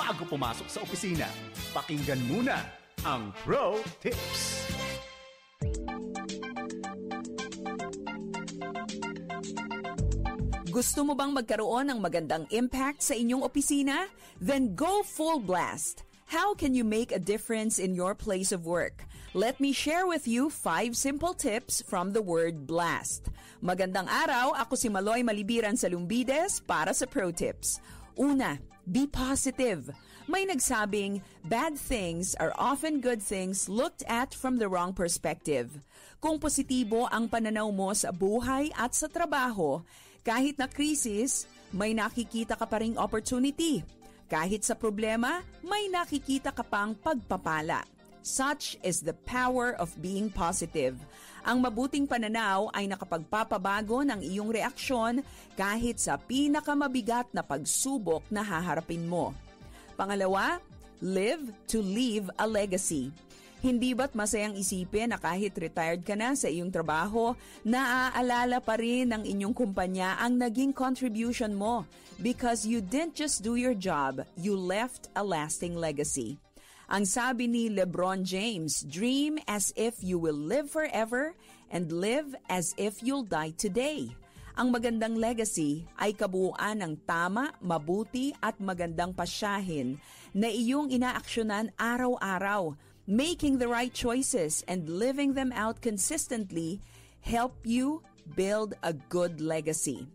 bago pumasok sa opisina. Pakinggan muna ang Pro Tips. Gusto mo bang magkaroon ng magandang impact sa inyong opisina? Then go full blast! How can you make a difference in your place of work? Let me share with you 5 simple tips from the word blast. Magandang araw, ako si Maloy Malibiran Salumbides para sa Pro Tips. Una, be positive. May nagsabing, bad things are often good things looked at from the wrong perspective. Kung positibo ang pananaw mo sa buhay at sa trabaho, kahit na krisis, may nakikita ka pa ring opportunity. Kahit sa problema, may nakikita ka pang pagpapala. Such is the power of being positive. Ang mabuting pananaw ay nakapagpapabago ng iyong reaksyon kahit sa pinakamabigat na pagsubok na haharapin mo. Pangalawa, live to leave a legacy. Hindi ba't masayang isipin na kahit retired ka na sa iyong trabaho, naaalala pa rin ng inyong kumpanya ang naging contribution mo because you didn't just do your job, you left a lasting legacy. Ang sabi ni LeBron James, dream as if you will live forever and live as if you'll die today. Ang magandang legacy ay kabuuan ng tama, mabuti at magandang pasyahin na iyong inaaksyonan araw-araw. Making the right choices and living them out consistently help you build a good legacy.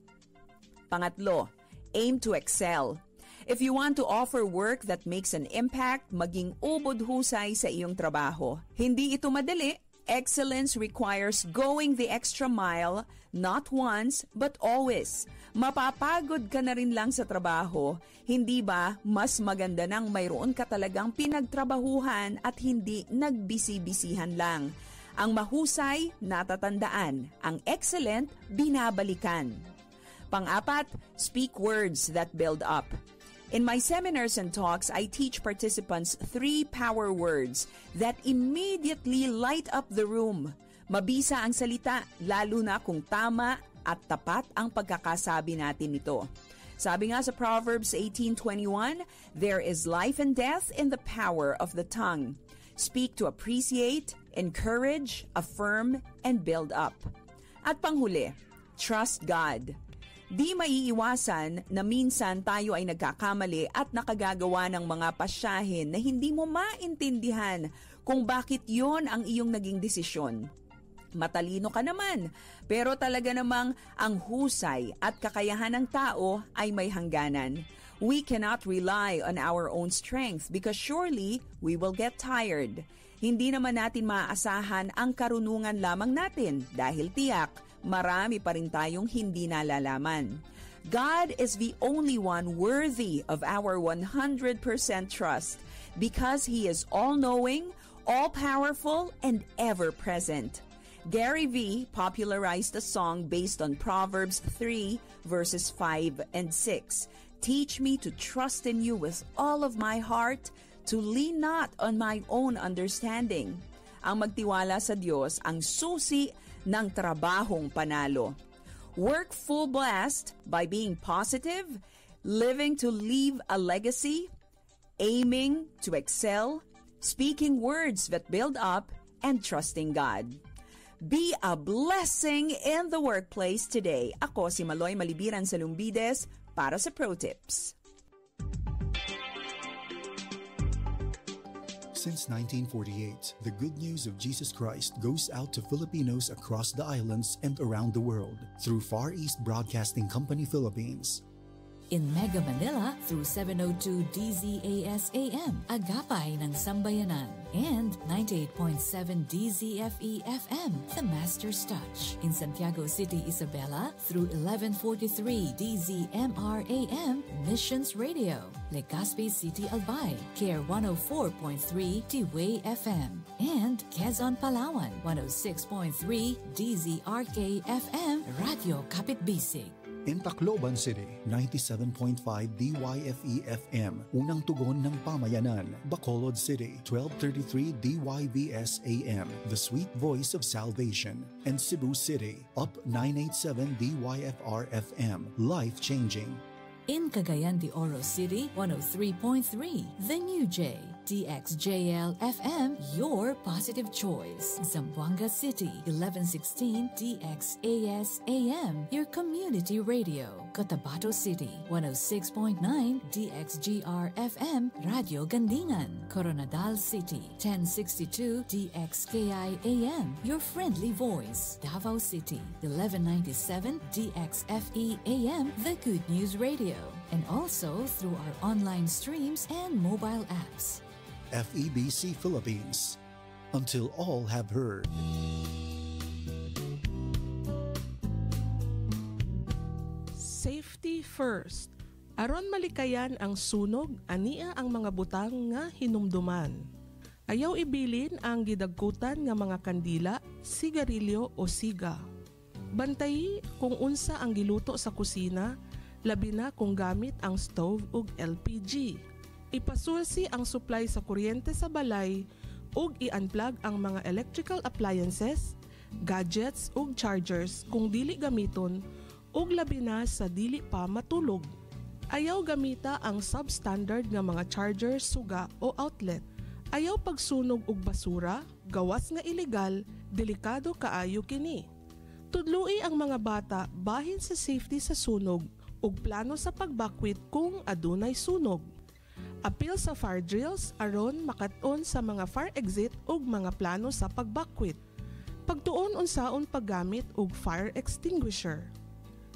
Pangatlo, aim to excel. If you want to offer work that makes an impact, maging ubod husay sa iyong trabaho. Hindi ito madali. Excellence requires going the extra mile, not once, but always. Mapapagod ka na rin lang sa trabaho, hindi ba mas maganda nang mayroon ka talagang pinagtrabahuhan at hindi nagbisi-bisihan lang? Ang mahusay, natatandaan. Ang excellent, binabalikan. Pang-apat, speak words that build up. In my seminars and talks, I teach participants 3 power words that immediately light up the room. Mabisa ang salita, lalo na kung tama at tapat ang pagkakasabi natin nito. Sabi nga sa Proverbs 18:21, there is life and death in the power of the tongue. Speak to appreciate, encourage, affirm, and build up. At panghuli, trust God. Di maiiwasan na minsan tayo ay nagkakamali at nakagagawa ng mga pasyahin na hindi mo maintindihan kung bakit yon ang iyong naging desisyon. Matalino ka naman, pero talaga namang ang husay at kakayahan ng tao ay may hangganan. We cannot rely on our own strength because surely we will get tired. Hindi naman natin maaasahan ang karunungan lamang natin dahil tiyak, marami pa rin tayong hindi nalalaman. God is the only one worthy of our 100% trust because He is all-knowing, all-powerful, and ever-present. Gary V. popularized a song based on Proverbs 3 verses 5 and 6. Teach me to trust in you with all of my heart, to lean not on my own understanding. Ang magtiwala sa Diyos ang susi ng trabahong panalo. Work full blast by being positive, living to leave a legacy, aiming to excel, speaking words that build up, and trusting God. Be a blessing in the workplace today. Ako si Maloy Malibiran Salumbides para sa Pro Tips. Since 1948, the good news of Jesus Christ goes out to Filipinos across the islands and around the world through Far East Broadcasting Company Philippines. In Mega Manila through 702 DZAS AM, Agapay ng Sambayanan, and 98.7 DZFE FM, The Master's Touch. In Santiago City, Isabela through 1143 DZMR AM, Missions Radio. Legazpi City, Albay, Care 104.3 T-Way FM. And Quezon, Palawan, 106.3 DZRK FM, Radio Kapitbisig. In Tacloban City, 97.5 DYFE FM, unang tugon ng pamayanan. Bacolod City, 1233 DYVS AM, the sweet voice of salvation. And Cebu City, up 987 DYFR FM, life-changing. In Cagayan de Oro City, 103.3. The New J, DXJL FM, your positive choice. Zamboanga City, 1116 DXAS AM, your community radio. Cotabato City, 106.9 DXGR FM, Radio Gandingan. Coronadal City, 1062 DXKI AM, your friendly voice. Davao City, 1197 DXFE AM, the Good News Radio. And also through our online streams and mobile apps. FEBC Philippines. Until all have heard. Safety first. Aron malikayan ang sunog, ania ang mga butang nga hinumduman. Ayaw ibilin ang gidagkutan nga mga kandila, sigarilyo o siga. Bantayi kung unsa ang giluto sa kusina, labi na kung gamit ang stove ug LPG. Ipasulsi ang supply sa kuryente sa balay ug i-unplug ang mga electrical appliances, gadgets ug chargers kung dili gamiton ug labi na sa dili pa matulog. Ayaw gamita ang substandard nga mga charger, suga o outlet. Ayaw pagsunog og basura, gawas nga ilegal, delikado kaayo kini. Tudloi ang mga bata bahin sa safety sa sunog ug plano sa pagbakwit kung adunay sunog. Appeal sa fire drills aron makat-on sa mga fire exit ug mga plano sa pagbakwit. Pagtuon unsaon paggamit og fire extinguisher.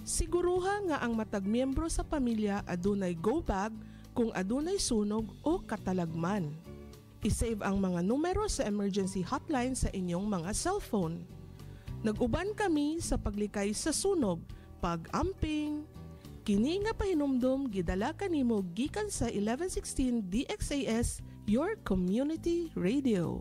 Siguruha nga ang matag miyembro sa pamilya adunay go bag kung adunay sunog o katalagman. I-save ang mga numero sa emergency hotline sa inyong mga cellphone. Nag-uban kami sa paglikay sa sunog, pag-amping. Kini nga pahinumdom gidala kanimo gikan sa 1116 DXAS, your community radio.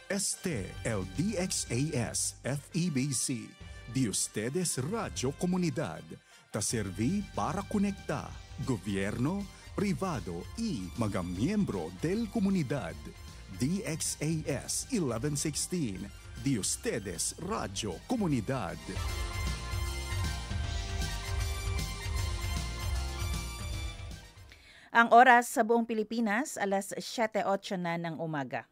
Este el DXAS FEBC, de ustedes Radio Comunidad, ta serví para conectar gobierno, privado y mga miembro del comunidad. DXAS 1116, de ustedes Radio Comunidad. Ang oras sa buong Pilipinas, alas 7:08 na ng umaga.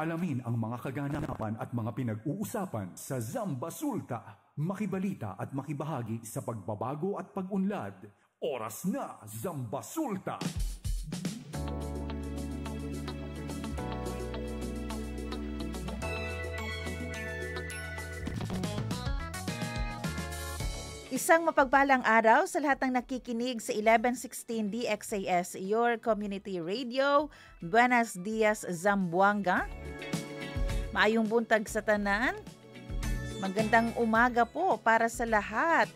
Alamin ang mga kaganapan at mga pinag-uusapan sa Zamba Sulta. Makibalita at makibahagi sa pagbabago at pag-unlad. Oras na, Zamba Sulta! Isang mapagpalang araw sa lahat ng nakikinig sa 1116 DXAS, your community radio. Buenos dias, Zamboanga. Maayong buntag sa tanan. Magandang umaga po para sa lahat.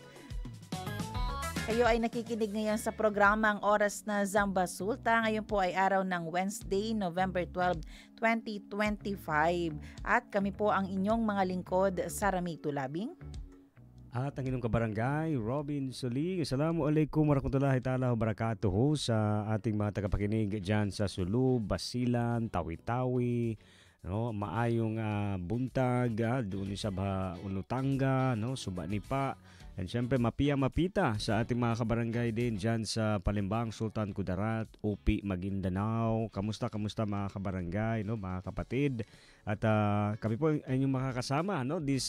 Kayo ay nakikinig ngayon sa programang Oras na Zamba Sulta. Ngayon po ay araw ng Wednesday, November 12, 2025. At kami po ang inyong mga lingkod, Sarami Tulabing. At ang inyong kabarangay, Robin Soling. Assalamualaikum warahmatullahi ta'ala wabarakatuh sa ating mga tagapakinig dyan sa Sulu, Basilan, Tawi-Tawi, no? Maayong buntag, doon sa Unutanga, no? Subanipa, And syempre, mapita sa ating mga kabarangay din dyan sa Palembang, Sultan Kudarat, UP, Maguindanao. Kamusta mga kabarangay, no, mga kapatid? At kami po ay inyong makakasama, no, this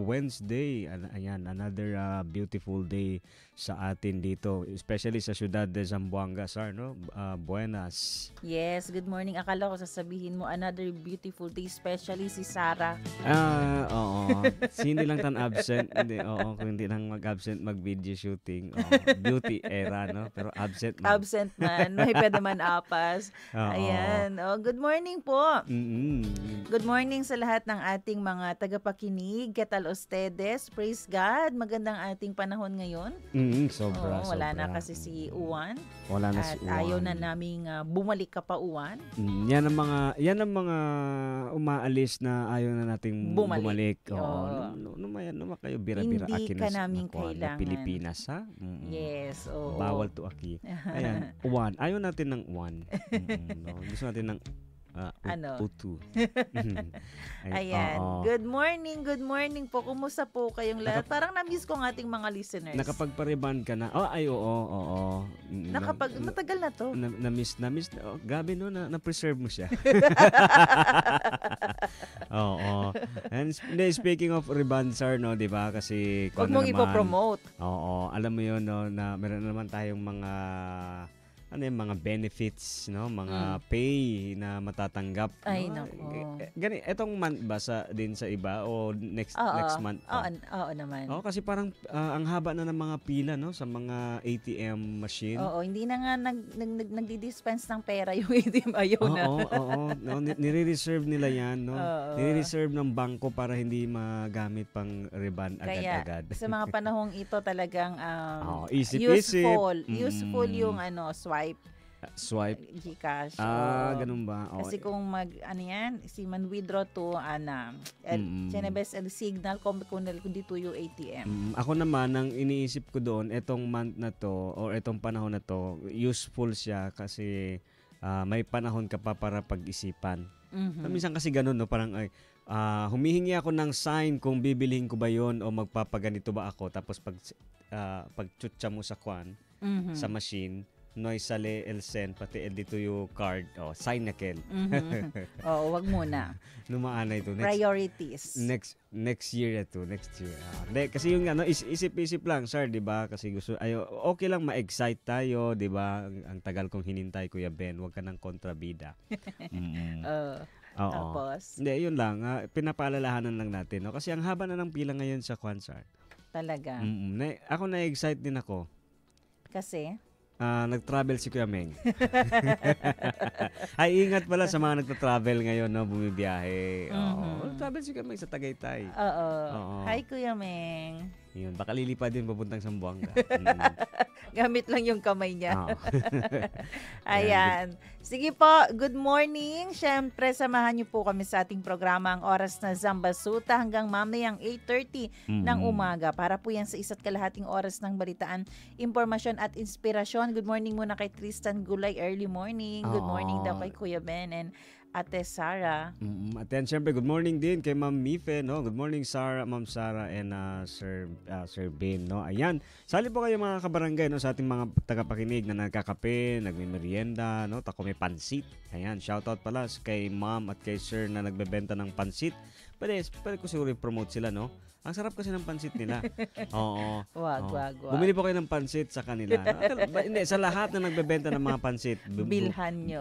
Wednesday. Ayan, another beautiful day sa atin dito, especially sa siyudad de Zamboanga, Sar, no? Buenas. Yes, good morning. Akala ko sasabihin mo another beautiful day, especially si Sarah. Oo. Sino lang tan absent? Hindi, oo, kung hindi lang mag-absent mag-video shooting. Beauty era, no? Pero absent man. Absent man. May pwede man apas. Ayan. Good morning po. Good morning sa lahat ng ating mga tagapakinig. Ketal ustedes? Praise God. Magandang ating panahon ngayon. Sobra. Wala na kasi si Uwan. Wala na at si Uwan. Ayaw na naming bumalik ka pa, Uwan. Yan ang mga umaalis na ayaw na nating bumalik. Numa kayo bira-bira hindi akin ka namin na kailangan. Pilipinas, ha? Yes. Bawal to aki. Ayan, Uwan. Ayaw natin ng Uwan. Gusto natin ng Utu. Ayan. Good morning po. Kumusta po kayong lahat? Parang na-miss ko ng ating mga listeners. Nakapagpariban ka na? Oo. Matagal na to. Na-miss. Gabi no, na-preserve mo siya. Oo. And speaking of Ribansar, no, di ba? Kasi huwag mong ipopromote. Oo. Alam mo yun, no, na meron naman tayong mga mga benefits, no, mga pay na matatanggap. Ay, nako. Etong month ba din sa iba o next month? Oo naman. Kasi parang ang haba na ng mga pila, no, sa mga ATM machine. Oo, hindi na nga nagdi-dispense ng pera yung ATM, ayaw na. Oo. No, nire-reserve nila 'yan, no. Nire-reserve ng bangko para hindi magamit pang reban agad-agad. Kaya sa mga panahong ito talagang useful yung swipe GCash. Ganun ba? Kasi kung si man-withdraw to Chenebes el signal kung dito yung ATM. Ako naman, ang iniisip ko doon, etong month na to or etong panahon na to, useful siya kasi may panahon ka pa para pag-isipan. Minsan kasi ganun, no, parang humihingi ako ng sign kung bibilihin ko ba yon o magpapaganito ba ako, tapos pag chutcha mo sa sa machine, Noy sale el sen pati el dito yung card sign na kel. Wag muna. Lumaan na ito priorities next year kasi yung isip-isip lang, sir, di ba? Kasi okay lang ma-excite tayo, di ba? Ang tagal kong hinintay, Kuya Ben, wag ka ng kontrabida. Tapos hindi, yun lang, pinapaalalahanan lang natin, no? Kasi ang haba na ng pila ngayon sa sir. Talaga. Ako na-excite din ako. Kasi nag-travel si Kuya Meng. Ay, ingat pala sa mga nagta-travel ngayon, no, bumibiyahe. Travel si Kuya Meng sa Tagaytay. Hi, Kuya Meng. Yun, baka lilipad din papuntang Zamboanga. Gamit lang yung kamay niya. Ayan. Sige po, good morning. Siyempre, samahan niyo po kami sa ating programa, ang oras na Zambasuta, hanggang mamayang 8:30 ng umaga. Para po yan sa isa't kalahating oras ng balitaan, impormasyon at inspirasyon. Good morning muna kay Tristan Gulay, early morning. Good morning daw kay Kuya Ben and Ate Sarah. At then, syempre, good morning din kay Ma'am Mife, no? Good morning, Sarah, Ma'am Sarah, and Sir Ben, no? Ayan. Sali po kayo mga kabarangay, no? Sa ating mga tagapakinig na nagkakape, nagmimerienda, no? Tako may pansit. Ayan. Shoutout pala kay Ma'am at kay Sir na nagbebenta ng pansit. Pwede ko siguro i-promote sila, no? Ang sarap kasi ng pansit nila. Oo. Wag. Bumili po kayo ng pansit sa kanila. Hindi, sa lahat na nagbebenta ng mga pansit. Bilhan nyo.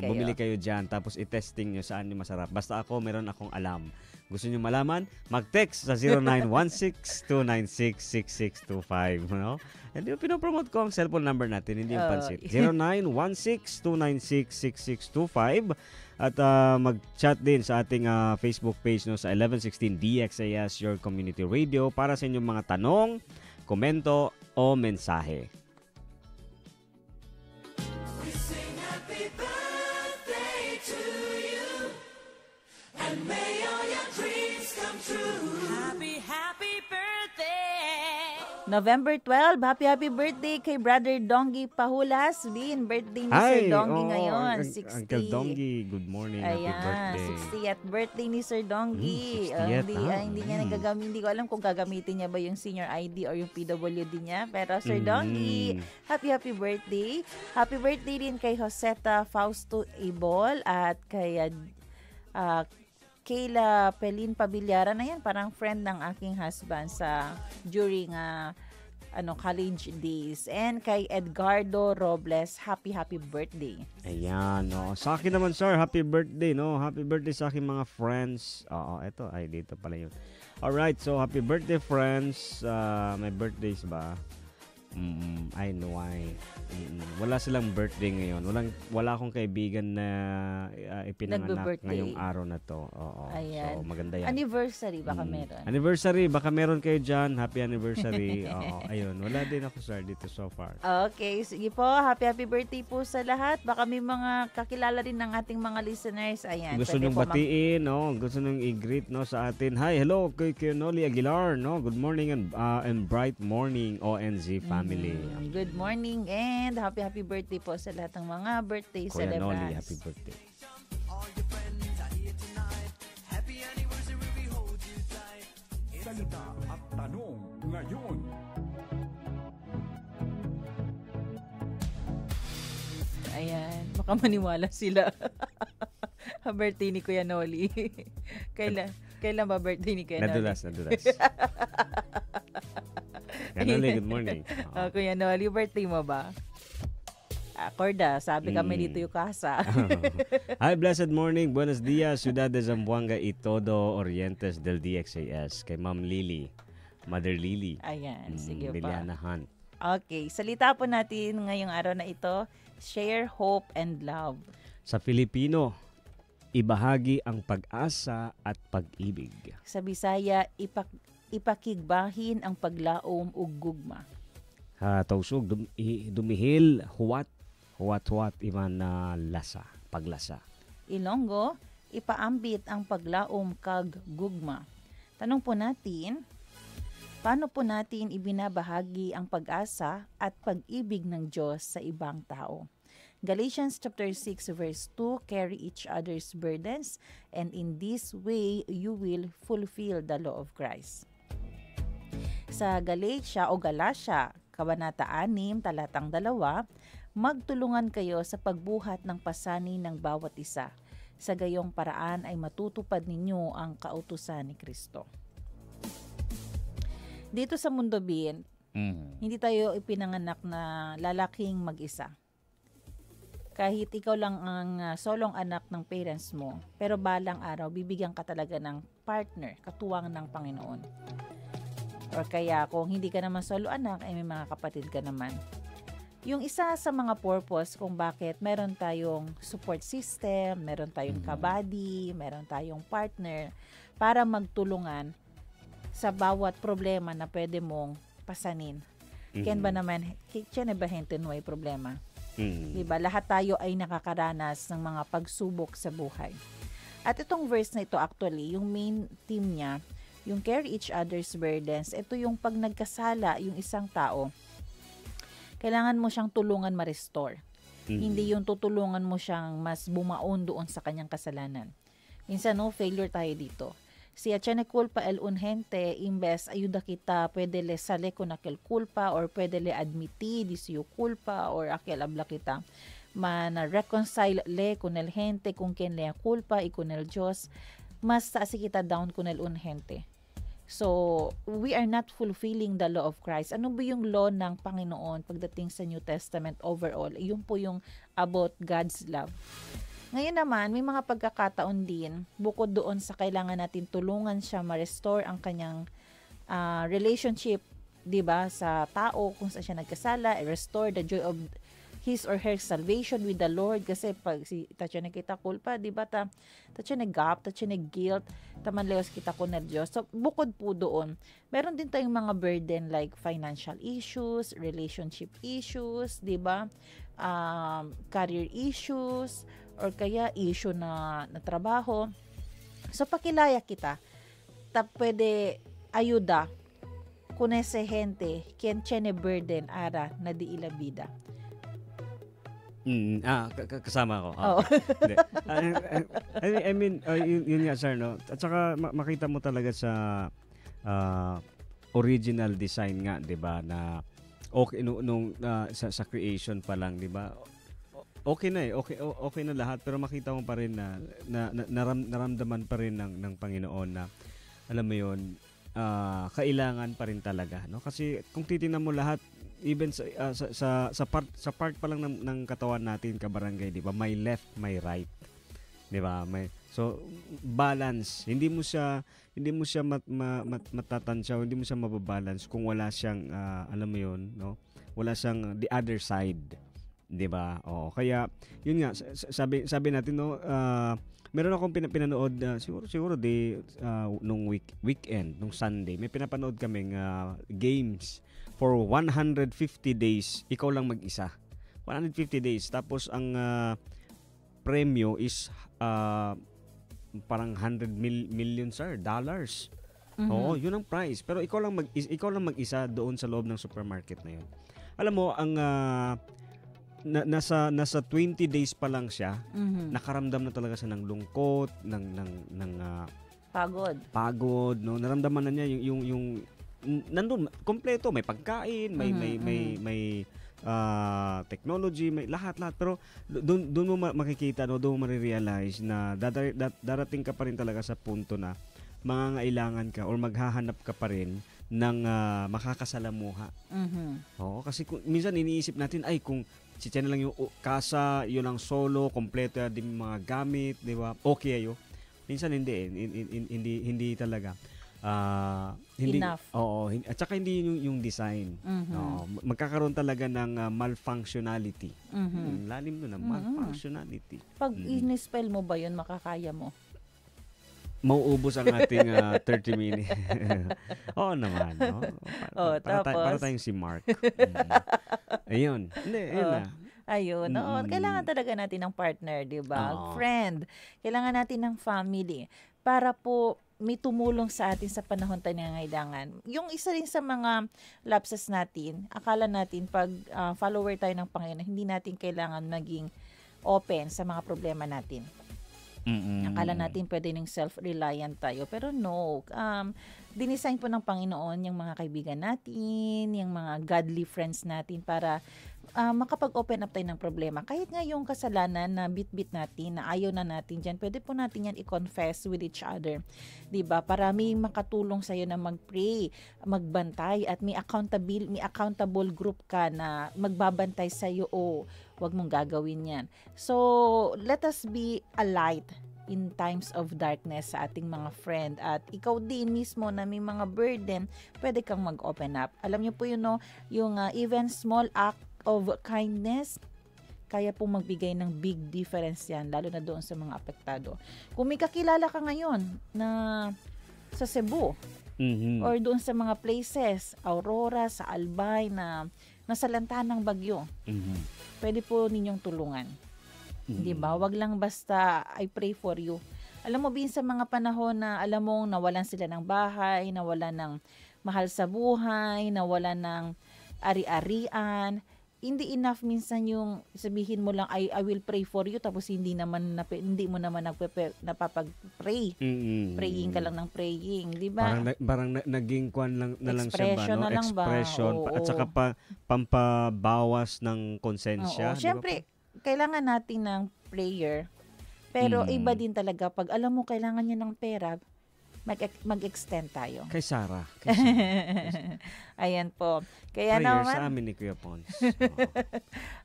Bumili kayo dyan. Tapos i-testing nyo saan yung masarap. Basta meron akong alam. Gusto nyo malaman? Mag-text sa 0916-296-6625. No? And yung pinopromote ko ang cellphone number natin, hindi yung pansit. 0916-296-6625. At mag-chat din sa ating Facebook page, no, sa 1116 DXAS Your Community Radio para sa inyong mga tanong, komento o mensahe. We sing happy birthday to you, and may all your dreams come true. Happy birthday. November 12, happy birthday kay Brother Dongi Pahulas. Bin, birthday ni Sir Dongi ngayon. 60. Uncle Dongi, good morning. Happy birthday. 60th birthday ni Sir Dongi. 60th, Hindi niya nagagamit. Hindi ko alam kung gagamitin niya ba yung senior ID or yung PWD niya. Pero Sir Dongi, happy birthday. Happy birthday din kay Joseta Fausto Ibol at kay Kayla Pelin Pabilyaran. Ayan, parang friend ng aking husband during college days. And kay Edgardo Robles, happy birthday. Ayan, no. Sa akin naman, sir, happy birthday, no. Happy birthday sa aking mga friends. Oo, eto. Ay, dito pala yun. Alright, so happy birthday, friends. May birthdays ba? I know why. Wala silang birthday ngayon. Wala akong kaibigan na ipinanganak ngayong araw na to. Oo. Ayan. So, maganda yan. Anniversary, baka meron. Anniversary, baka meron kayo dyan. Happy anniversary. Oo, ayun. Wala din ako, sir, dito so far. Okay, sige po. Happy birthday po sa lahat. Baka may mga kakilala rin ng ating mga listeners. Ayan. Gusto nyo batiin, no? Gusto nyo i-greet, no, sa atin. Hi, hello, kay Noli Aguilar, no? Good morning and bright morning, ONZ family. Good morning and happy birthday po sa lahat ng mga birthday Kuya celebrants. Noli, happy birthday. Salita at tanong ngayon. Ayan, baka maniwala sila. Birthday ni Kuya Noli. Kailan ba birthday ni Kuya Noli? Nadulas. Kuya Noli, good morning. Kuya Noli, birthday mo ba? Corda, sabi kami dito yung kasa. Hi, blessed morning. Buenos dias, Ciudad de Zamboanga y todo Orientes del DXAS. Kay Ma'am Lily, Mother Lily. Ayan, sige pa. Liliana Hunt. Okay, salita po natin ngayong araw na ito, share hope and love. Sa Filipino, ibahagi ang pag-asa at pag-ibig. Sa Bisaya, ipakigbahin ang paglaom ug gugma. Tausog, dumihil, huwat iman na paglasa. Ilonggo, ipaambit ang paglaom kag gugma. Tanong po natin, paano po natin ibinabahagi ang pag-asa at pag-ibig ng Diyos sa ibang tao? Galatians chapter 6 verse 2, carry each other's burdens, and in this way you will fulfill the law of Christ. Sa Galatia, Kabanata 6, talatang 2, magtulungan kayo sa pagbuhat ng pasanin ng bawat isa. Sa gayong paraan ay matutupad ninyo ang kautusan ni Kristo. Dito sa mundo, Bin, hindi tayo ipinanganak na lalaking mag-isa. Kahit ikaw lang ang solong anak ng parents mo, pero balang araw, bibigyan ka talaga ng partner, katuwang ng Panginoon. Or kaya kung hindi ka naman solo anak, ay may mga kapatid ka naman. Yung isa sa mga purpose kung bakit meron tayong support system, meron tayong kabady, meron tayong partner, para magtulungan sa bawat problema na pwede mong pasanin. Ken ba naman, kitchen ba henten may problema? Diba? Lahat tayo ay nakakaranas ng mga pagsubok sa buhay. At itong verse na ito actually, yung main theme niya, yung carry each other's burdens, ito yung pag nagkasala yung isang tao, kailangan mo siyang tulungan ma-restore. Hindi yung tutulungan mo siyang mas bumaon doon sa kanyang kasalanan. Minsan, failure tayo dito. Si Achene culpa el un gente, imbes ayuda kita, pwede le sale con aquel culpa, or pwede le admiti di siyo culpa, or aquel abla kita, reconcile le con el gente, kung ken le culpa, y con el Diyos, mas taasi kita down con el un gente. So, we are not fulfilling the law of Christ. Ano ba yung law ng Panginoon pagdating sa New Testament overall? Yun po yung about God's love. Ngayon naman, may mga pagkakataon din, bukod doon sa kailangan natin tulungan siya ma-restore ang kanyang relationship, diba, sa tao kung saan siya nagkasala, restore the joy of his or her salvation with the Lord. Kasi pag si tatya na kita kulpa, diba, tatya na gap, tatya na guilt, tamanleos kita ko na Diyos. So, bukod po doon, meron din tayong mga burden like financial issues, relationship issues, diba, career issues, or kaya issue na trabaho. So, pakilaya kita, pwede ayuda kunese gente, quien tiene burden ara na di ila bida. Kasama ko. Oo. Hindi. I mean, yun nga, sir, no? At saka makita mo talaga sa original design nga, 'di ba, na okay nung sa creation pa lang, 'di ba? Okay na okay na lahat, pero makita mo pa rin na naramdaman pa rin ng Panginoon na alam mo 'yon, kailangan pa rin talaga, no? Kasi kung titingnan mo lahat, even sa part pa lang ng katawan natin, kabarangay, 'di ba? May left, may right. 'Di ba? So balance. Hindi mo siya matatansyaw, hindi mo siya mababalance kung wala siyang alam mo 'yon, no? Wala siyang the other side. 'Di ba? Oo, kaya yun nga sabi natin, no, meron akong pinanood siguro nung weekend, nung Sunday, may pinapanood kaming games for 150 days, ikaw lang mag-isa. 150 days. Tapos ang premyo is parang 100 million dollars. Oo, yun ang prize. Pero ikaw lang mag-isa doon sa loob ng supermarket na yun. Alam mo, ang nasa 20 days pa lang siya, nakaramdam na talaga siya ng lungkot, ng pagod, no? Naramdaman na niya yung nandun kompleto, may pagkain, may technology, may lahat, pero doon mo makikita, no, doon mo marirealize na darating ka pa rin talaga sa punto na mangangailangan ka or maghahanap ka pa rin ng makakasalamuha. Oo, kasi minsan iniisip natin, ay kung si Chen lang yung kasa, yun lang solo, kompleto din mga gamit, di ba? Okay ayo. Minsan hindi talaga. Hindi enough. Oo, at saka hindi yung design. Oo, magkakaroon talaga ng malfunctionality. Lalim doon na malfunctionality. Pag in-spell mo ba yun, makakaya mo? Mauubos ang ating 30 minutes. Oo naman, no? Para tayong si Mark. Ayun. Hindi, ayun na. Ayun. Kailangan talaga natin ng partner, di ba? Friend. Kailangan natin ng family para po may tumulong sa atin sa panahon tayo nangangailangan. Yung isa rin sa mga lapses natin, akala natin pag follower tayo ng Panginoon, hindi natin kailangan maging open sa mga problema natin. Akala natin pwede ng self-reliant tayo. Pero no. Dinesign po ng Panginoon yung mga kaibigan natin, yung mga godly friends natin para makapag-open up tayo ng problema. Kahit nga yung kasalanan na bit-bit natin, na ayaw na natin dyan, pwede po natin yan i-confess with each other. Diba? Para may makatulong sa'yo na mag-pray, magbantay, at may accountable group ka na magbabantay sa'yo, wag mong gagawin yan. So, let us be a light in times of darkness sa ating mga friend. At ikaw din mismo na may mga burden, pwede kang mag-open up. Alam niyo po yun, no? Yung even small act of kindness, kaya po magbigay ng big difference yan, lalo na doon sa mga apektado. Kung may kakilala ka ngayon na sa Cebu, or doon sa mga places, Aurora, sa Albay, na nasalanta ng bagyo, pwede po ninyong tulungan. Di ba? Wag lang basta I pray for you. Alam mo, bin sa mga panahon na alam mong nawalan sila ng bahay, nawalan ng mahal sa buhay, nawalan ng ari-arian, hindi enough minsan yung sabihin mo lang I will pray for you, tapos hindi mo naman napapag-pray. Praying ka lang ng praying, di ba? Parang naging kwan lang na lang siya ba, no? Na lang Expression ba? At saka pampabawas ng konsensya. Siyempre, kailangan natin ng prayer. Pero iba din talaga pag alam mo kailangan niya ng pera, mag-extend tayo. Kay Sarah. Ayan po. Kaya prayer naman, sa amin ni Kuya Pons.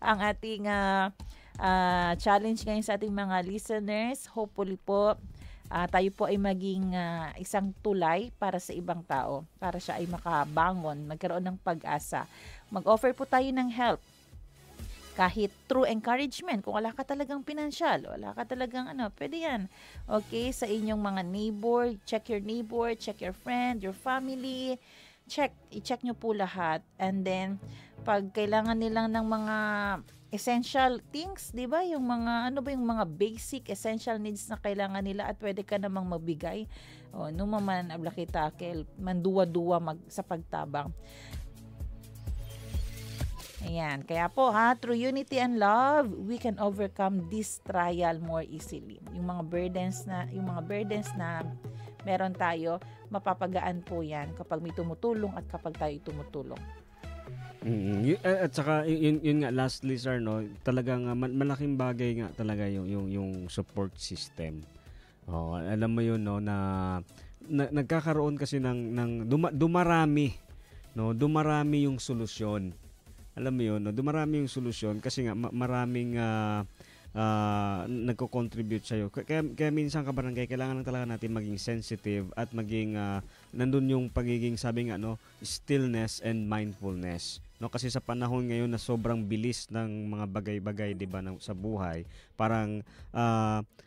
ang ating challenge ngayon sa ating mga listeners, hopefully po, tayo po ay maging isang tulay para sa ibang tao, para siya ay makabangon, magkaroon ng pag-asa. Mag-offer po tayo ng help. Kahit true encouragement, kung wala ka talagang pinansyal, wala ka talagang pwede yan. Okay, sa inyong mga neighbor, check your friend, your family, i-check nyo po lahat. And then, pag kailangan nilang ng mga essential things, 'di ba? Yung mga ano ba yung mga basic essential needs na kailangan nila at pwede ka namang mabigay. O numaman ablakitakel, manduwa-duwa sa pagtabang. Ayan, kaya po through unity and love, we can overcome this trial more easily. Yung mga burdens na meron tayo, mapapagaan po 'yan kapag may tumutulong at kapag tayo tumutulong. At saka yun nga lastly sir no, talagang malaking bagay nga talaga yung support system. Alam mo yun no na nagkakaroon kasi ng dumarami no, dumarami yung solusyon. Alam mo yun no, dumarami yung solusyon kasi nga maraming nagko-contribute sa'yo. Kaya minsan kabarangay, kailangan lang talaga natin maging sensitive at maging nandun yung pagiging sabi nga no, stillness and mindfulness. No, kasi sa panahon ngayon na sobrang bilis ng mga bagay-bagay 'di ba sa buhay, parang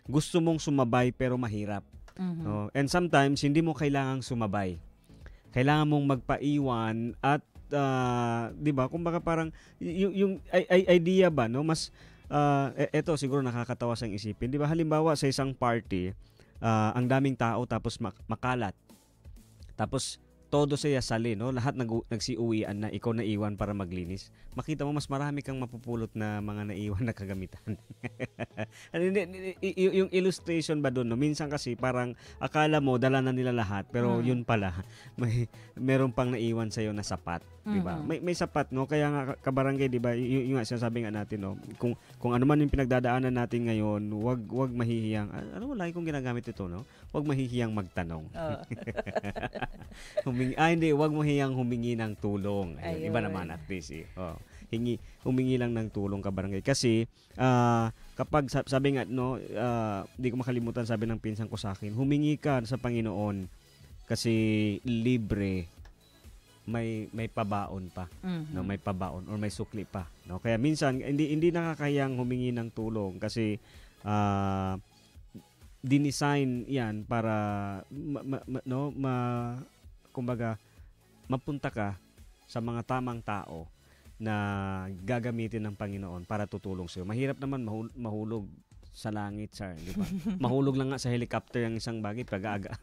gusto mong sumabay pero mahirap. No? And sometimes hindi mo kailangang sumabay. Kailangan mong magpaiwan at 'di ba? Kumbaga parang yung idea ba no, mas eto siguro nakakatawa sang isipin. 'Di ba halimbawa sa isang party, ang daming tao tapos makalat. Tapos todo siya sali, no? Lahat nagsiuwian na, ikaw na iwan para maglinis. Makita mo mas marami kang mapupulot na mga naiwan na kagamitan. Yung illustration ba doon, no? Minsan kasi parang akala mo dala na nila lahat, pero yun pala meron pang naiwan sa iyo na sapat, 'di ba? May sapat, no? Kaya nga kabarangay, 'di ba? Yung nga sinasabi nga natin, no? Kung ano man yung pinagdadaanan natin ngayon, wag mahihiyang. Ano mo lagi kong ginagamit ito, no? Wag mahihiyang magtanong. Wag mo hiyang humingi ng tulong. Ayun, iba naman at least humingi lang ng tulong kabarangay. Kasi kapag sabi nga no, di ko makalimutan sabi ng pinsan ko sa akin, humingi ka sa Panginoon kasi libre, may pabaon pa, no, may pabaon or may sukli pa, no. Kaya minsan hindi nakakahiyang humingi ng tulong kasi dinesign 'yan para kumbaga mapunta ka sa mga tamang tao na gagamitin ng Panginoon para tutulong sa iyo. Mahirap naman mahulog sa langit, sir, di ba? Mahulog lang nga sa helicopter ang isang bagay pag-aga.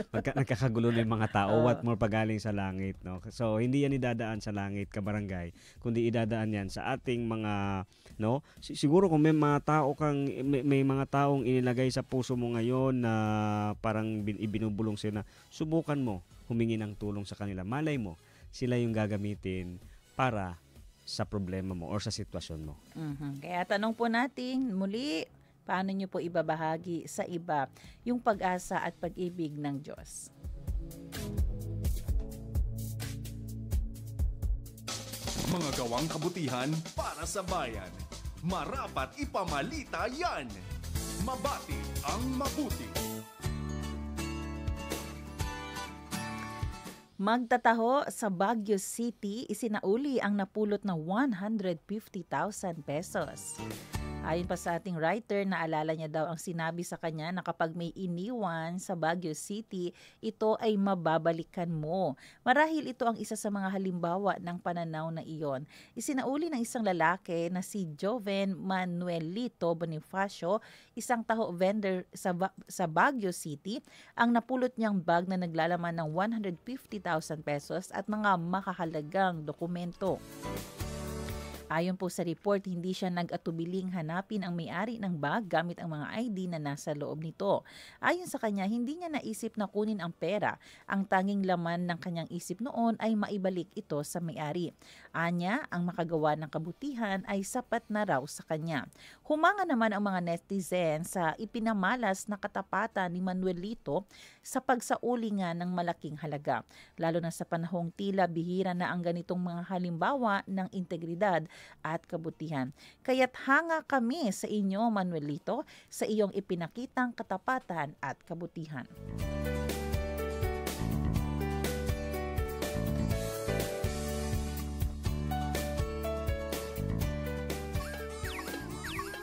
Nagkakagulo na yung mga tao, what more pagaling sa langit, no? So hindi yan idadaan sa langit, kabarangay, kundi idadaan yan sa ating mga, no? Siguro kung may mga tao may mga taong inilagay sa puso mo ngayon na parang ibinubulong sila, na subukan mo humingi ng tulong sa kanila. Malay mo, sila yung gagamitin para sa problema mo or sa sitwasyon mo. Kaya tanong po natin muli, paano nyo po ibabahagi sa iba yung pag-asa at pag-ibig ng Diyos? Mga gawang kabutihan para sa bayan. Marapat ipamalita yan. Mabati ang mabuti. Magtataho sa Baguio City, isinauli ang napulot na 150,000 pesos. Ayon pa sa ating writer, naalala niya daw ang sinabi sa kanya na kapag may iniwan sa Baguio City, ito ay mababalikan mo. Marahil ito ang isa sa mga halimbawa ng pananaw na iyon. Isinauli ng isang lalaki na si Joven Manuelito Bonifacio, isang taho vendor sa Baguio City, ang napulot niyang bag na naglalaman ng 150,000 pesos at mga makahalagang dokumento. Ayon po sa report, hindi siya nag-atubiling hanapin ang may-ari ng bag gamit ang mga ID na nasa loob nito. Ayon sa kanya, hindi niya naisip na kunin ang pera. Ang tanging laman ng kanyang isip noon ay maibalik ito sa may-ari. Anya, ang makagawa ng kabutihan ay sapat na raw sa kanya. Humanga naman ang mga netizens sa ipinamalas na katapatan ni Manuelito sa pagsauli nga ng malaking halaga. Lalo na sa panahong tila bihira na ang ganitong mga halimbawa ng integridad at kabutihan. Kaya't hanga kami sa inyo, Manuelito, sa iyong ipinakitang katapatan at kabutihan.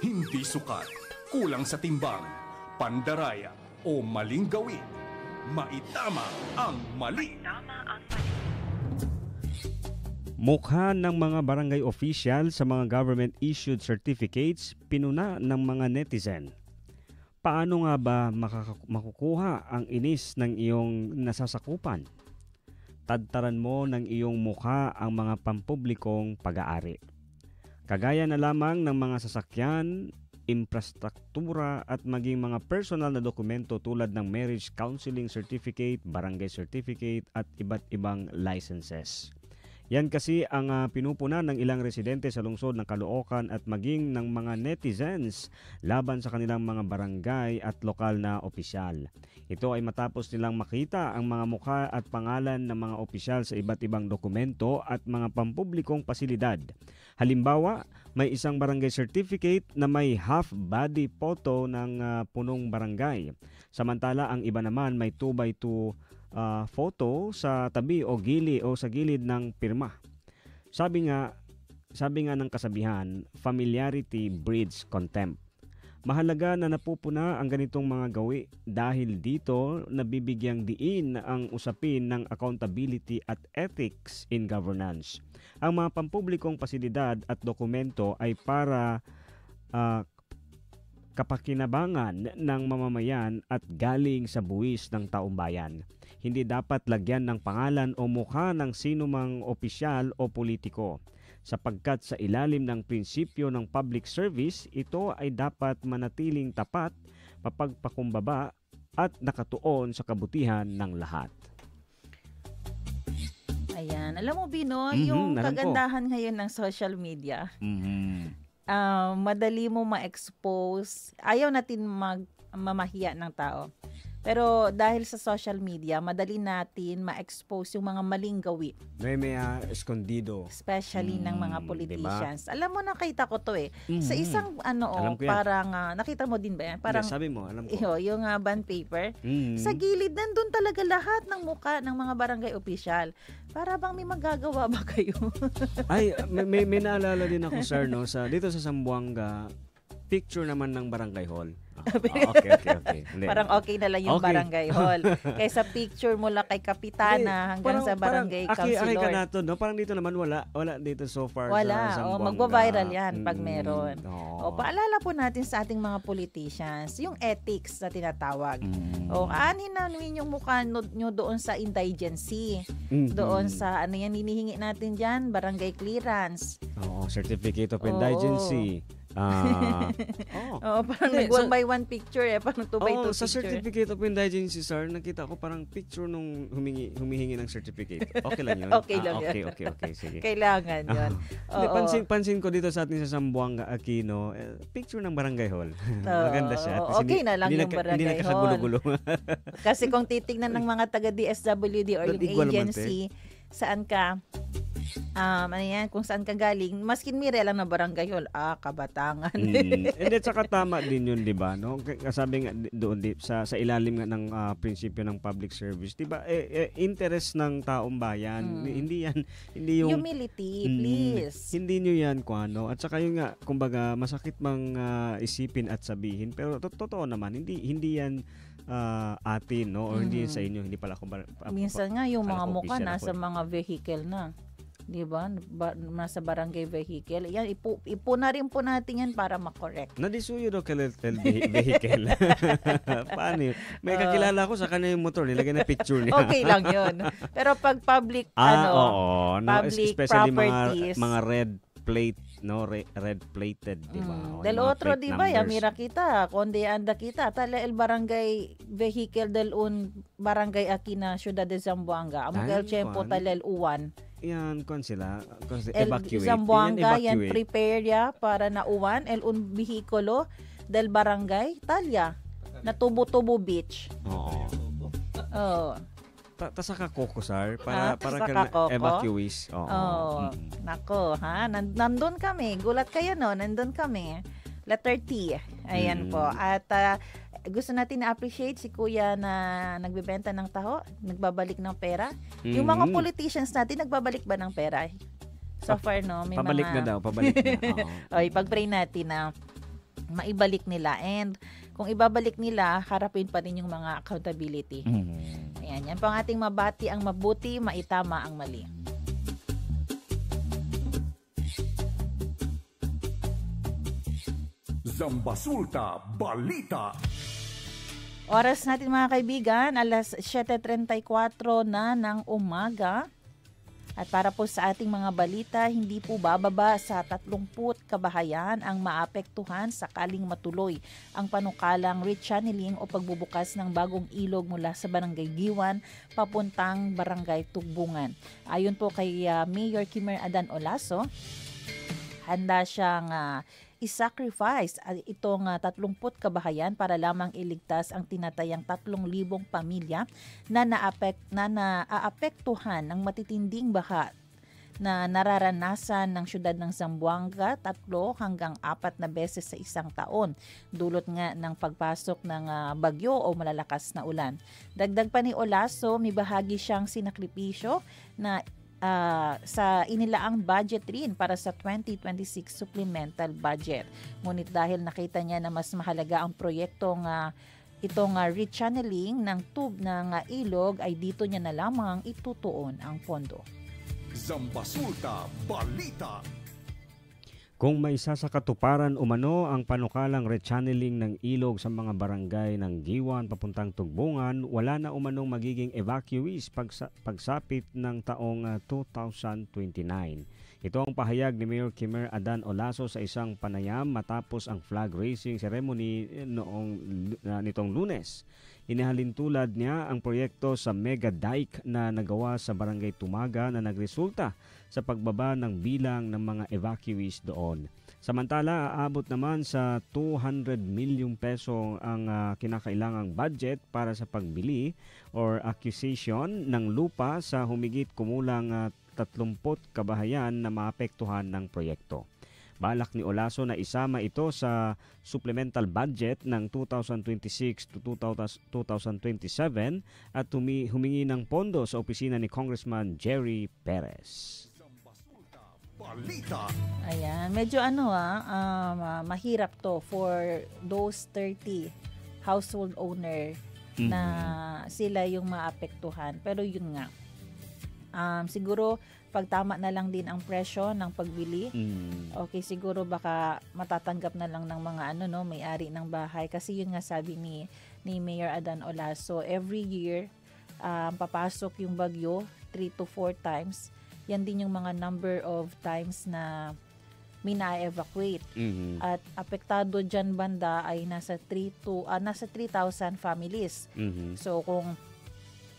Hindi sukat, kulang sa timbang, pandaraya o maling gawin. Maitama ang mali. Mukha ng mga barangay official sa mga government-issued certificates pinuna ng mga netizen. Paano nga ba makukuha ang inis ng iyong nasasakupan? Tadtaran mo ng iyong mukha ang mga pampublikong pag-aari. Kagaya na lamang ng mga sasakyan, infrastruktura at maging mga personal na dokumento tulad ng marriage counseling certificate, barangay certificate at iba't ibang licenses. Yan kasi ang pinupuna ng ilang residente sa lungsod ng Caloocan at maging ng mga netizens laban sa kanilang mga barangay at lokal na opisyal. Ito ay matapos nilang makita ang mga mukha at pangalan ng mga opisyal sa iba't ibang dokumento at mga pampublikong pasilidad. Halimbawa, may isang barangay certificate na may half-body photo ng punong barangay. Samantala, ang iba naman may 2x2 photo sa tabi o gili o sa gilid ng pirma. Sabi nga ng kasabihan, familiarity breeds contempt. Mahalaga na napupuna ang ganitong mga gawi dahil dito nabibigyang diin ang usapin ng accountability at ethics in governance. Ang mga pampublikong pasilidad at dokumento ay para kapakinabangan ng mamamayan at galing sa buwis ng taumbayan. Hindi dapat lagyan ng pangalan o mukha ng sinumang opisyal o politiko. Sapagkat sa ilalim ng prinsipyo ng public service, ito ay dapat manatiling tapat, mapagpakumbaba at nakatuon sa kabutihan ng lahat. Ayan. Alam mo, Bino, yung kagandahan ngayon ng social media, madali mo ma-expose. Ayaw natin mamahiya ng tao. Pero dahil sa social media, madali natin ma-expose yung mga maling gawi. May escondido. Especially ng mga politicians. Diba? Alam mo, nakita ko to eh. Sa isang parang, nakita mo din ba yan? Parang, sabi mo, alam ko. Yung bond paper. Sa gilid, nandun talaga lahat ng muka ng mga barangay official. Para bang may magagawa ba kayo? Ay, may naalala din ako, sir, no? Dito sa Zamboanga, picture naman ng barangay hall. Okay. Parang okay na lang yung barangay hall. Kaysa picture mo lang kay kapitana hanggang sa barangay councilor. Aki ka na to, no? Parang dito naman wala dito so far wala. sa Zamboanga. Magba-viral yan pag meron. Paalala po natin sa ating mga politicians, yung ethics na tinatawag. Aanin na yung mukha nyo doon sa indigency. Doon sa, hinihingi natin dyan, barangay clearance. Certificate of indigency. Parang nag-1 by 1 picture parang 2 by 2 picture. Sa certificate of indigency, sir, nakita ko parang picture nung humihingi ng certificate. Okay lang yun? Okay lang yun. Okay, sige. Kailangan yun. Pansin ko dito sa atin sa Zamboanga, Aquino, picture ng barangay hall. Maganda siya. Okay na lang yung barangay hall. Gulo-gulo. Kasi kung titignan ng mga taga DSWD or yung agency, saan ka, kung saan ka galing, maskin mire lang na barangay hall, Kabatangan. And then saka tama din yun, di ba? No? Sabi nga doon sa ilalim nga ng prinsipyo ng public service, di ba? Interest ng taong bayan. Hindi yung humility, please. Hindi nyo yan At saka yun nga, kumbaga masakit mang isipin at sabihin, pero totoo naman, hindi yan atin, no? Or hindi yan sa inyo, hindi pala minsan nga yung mga mukha nasa mga vehicle na. Di ba? Nasa barangay vehicle. Yan, ipuna rin po natin yan para makorek. Nadisuyo daw kay vehicle. Paano yun? May kakilala ko sa kanya yung motor, nilagay na picture niya. Okay lang yun. Pero pag public, public especially properties, mga red plate, no, red plated, di ba? Del otro, di ba? Mira kita, konde anda kita. Tala el barangay vehicle del un barangay aquí na Ciudad de Zamboanga. Amgal tiempo tala el uwan. Yan, sila evacuate. Zamboanga, yan prepare ya para na uwan el un vehikulo del barangay Talya na Tubo-Tubo Beach. Tasa ka Kokosar para evacuees. Nako, nandun kami. Gulat kayo, no? Nandun kami. Letter T. Ayan po. At gusto natin na-appreciate si Kuya na nagbebenta ng taho, nagbabalik ng pera. Yung mga politicians natin, nagbabalik ba ng pera? So far, no? May pabalik na. Pag-pray natin na maibalik nila. And kung ibabalik nila, harapin pa rin yung mga accountability. Ayan, yan po ang ating mabati ang mabuti, maitama ang mali. Zambasulta Balita. Oras natin mga kaibigan, alas 7:34 na ng umaga. At para po sa ating mga balita, hindi po bababa sa 30 kabahayan ang maapektuhan sakaling matuloy ang panukalang rechanneling o pagbubukas ng bagong ilog mula sa Barangay Giwan papuntang Barangay Tugbungan. Ayon po kay Mayor Kimer Adan Olaso, handa siyang i-sacrifice itong 30 kabahayan para lamang iligtas ang tinatayang 3,000 pamilya na naaapektuhan ng matitinding baha na nararanasan ng syudad ng Zamboanga 3 hanggang 4 na beses sa isang taon, dulot nga ng pagpasok ng bagyo o malalakas na ulan. Dagdag pa ni Olaso, may bahagi siyang sinakripisyo na sa inilaang budget rin para sa 2026 supplemental budget. Ngunit dahil nakita niya na mas mahalaga ang proyektong itong rechanneling ng tube ng ilog, ay dito niya na lamang itutuon ang pondo. Zambasulta Balita. Kung may sasakatuparan umano ang panukalang rechanneling ng ilog sa mga barangay ng Giwan papuntang Tugbungan, wala na umanong magiging evacuees pagsapit ng taong 2029. Ito ang pahayag ni Mayor Kimer Adan Olaso sa isang panayam matapos ang flag raising ceremony nitong Lunes. Inihalintulad niya ang proyekto sa mega dike na nagawa sa Barangay Tumaga na nagresulta sa pagbaba ng bilang ng mga evacuees doon. Samantala, aabot naman sa 200 milyong peso ang kinakailangang budget para sa pagbili or acquisition ng lupa sa humigit kumulang 30 kabahayan na maapektuhan ng proyekto. Balak ni Olaso na isama ito sa supplemental budget ng 2026 to 2027 at humingi ng pondo sa opisina ni Congressman Jerry Perez. Balita. Ayan, medyo mahirap to for those 30 household owner na sila yung maapektuhan. Pero yun nga, siguro pagtama na lang din ang presyo ng pagbili. Okay, siguro baka matatanggap na lang ng mga may-ari ng bahay. Kasi yun nga sabi ni Mayor Adan Olaso, every year papasok yung bagyo 3 to 4 times. Yan din yung mga number of times na mina-evacuate. At apektado dyan banda ay nasa 3,000 families. So kung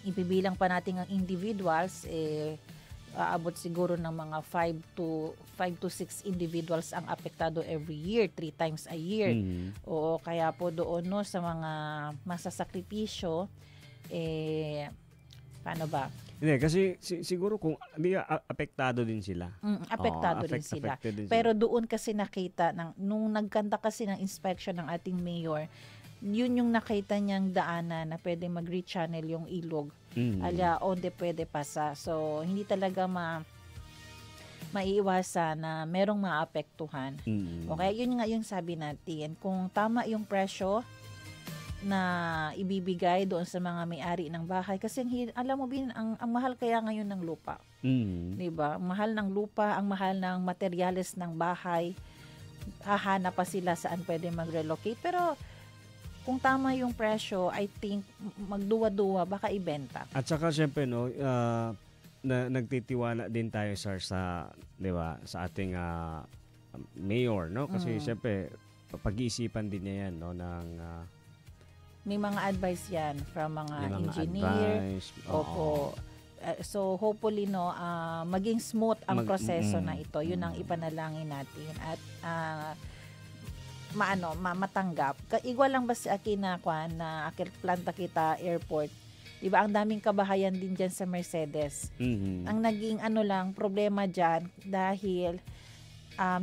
ipibilang pa natin ang individuals, aabot siguro ng mga 5 to 6 individuals ang apektado every year, 3 times a year. Oo, kaya po doon sa mga masasakripisyo, paano ba? Hindi, kasi siguro kung apektado din sila. Apektado din sila. Pero doon kasi nakita, nung nagkanta kasi ng inspection ng ating mayor, yun yung nakita niyang daanan na pwede mag-rechannel yung ilog. Onde pwede pasa. So, hindi talaga maiiwasan na merong maapektuhan. Okay, yun nga yung sabi natin. Kung tama yung presyo na ibibigay doon sa mga may-ari ng bahay, kasi alam mo bin, ang mahal kaya ngayon ng lupa. 'Di ba? Ang mahal ng lupa, ang mahal ng materyales ng bahay. Hahanap pa sila saan pwede mag-relocate. Pero kung tama yung presyo, I think magduwa-duwa baka ibenta. At saka syempre nagtitiwala din tayo sir sa, 'di ba, sa ating mayor, no? Kasi syempre pag-iisipan din niya yan, no, ng may mga advice yan from mga engineer. Opo. So hopefully maging smooth ang proseso na ito. Yun ang ipanalangin natin at matanggap. Igwa lang ba si Akina na planta kita airport? Diba ang daming kabahayan din dyan sa Mercedes. Ang naging problema dyan dahil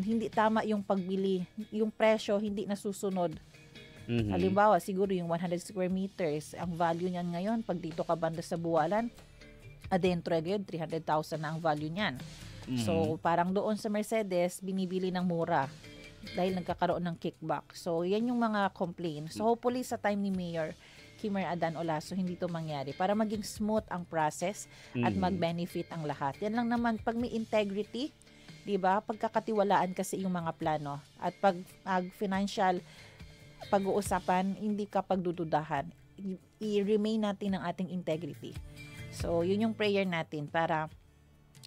hindi tama yung pagbili. Yung presyo hindi nasusunod. Halimbawa, siguro yung 100 square meters, ang value niyan ngayon, pag dito ka banda sa Buwalan, adentro yun, 300,000 na ang value niyan. So, parang doon sa Mercedes, binibili ng mura dahil nagkakaroon ng kickback. So, yan yung mga complaint. So, hopefully sa time ni Mayor Kimer Adan Olaso, hindi to mangyari para maging smooth ang process at mag-benefit ang lahat. Yan lang naman, pag may integrity, 'Di ba? Pagkakatiwalaan kasi yung mga plano. At pag financial pag-uusapan, hindi ka pagdududahan. I-remain natin ang ating integrity. So, yun yung prayer natin para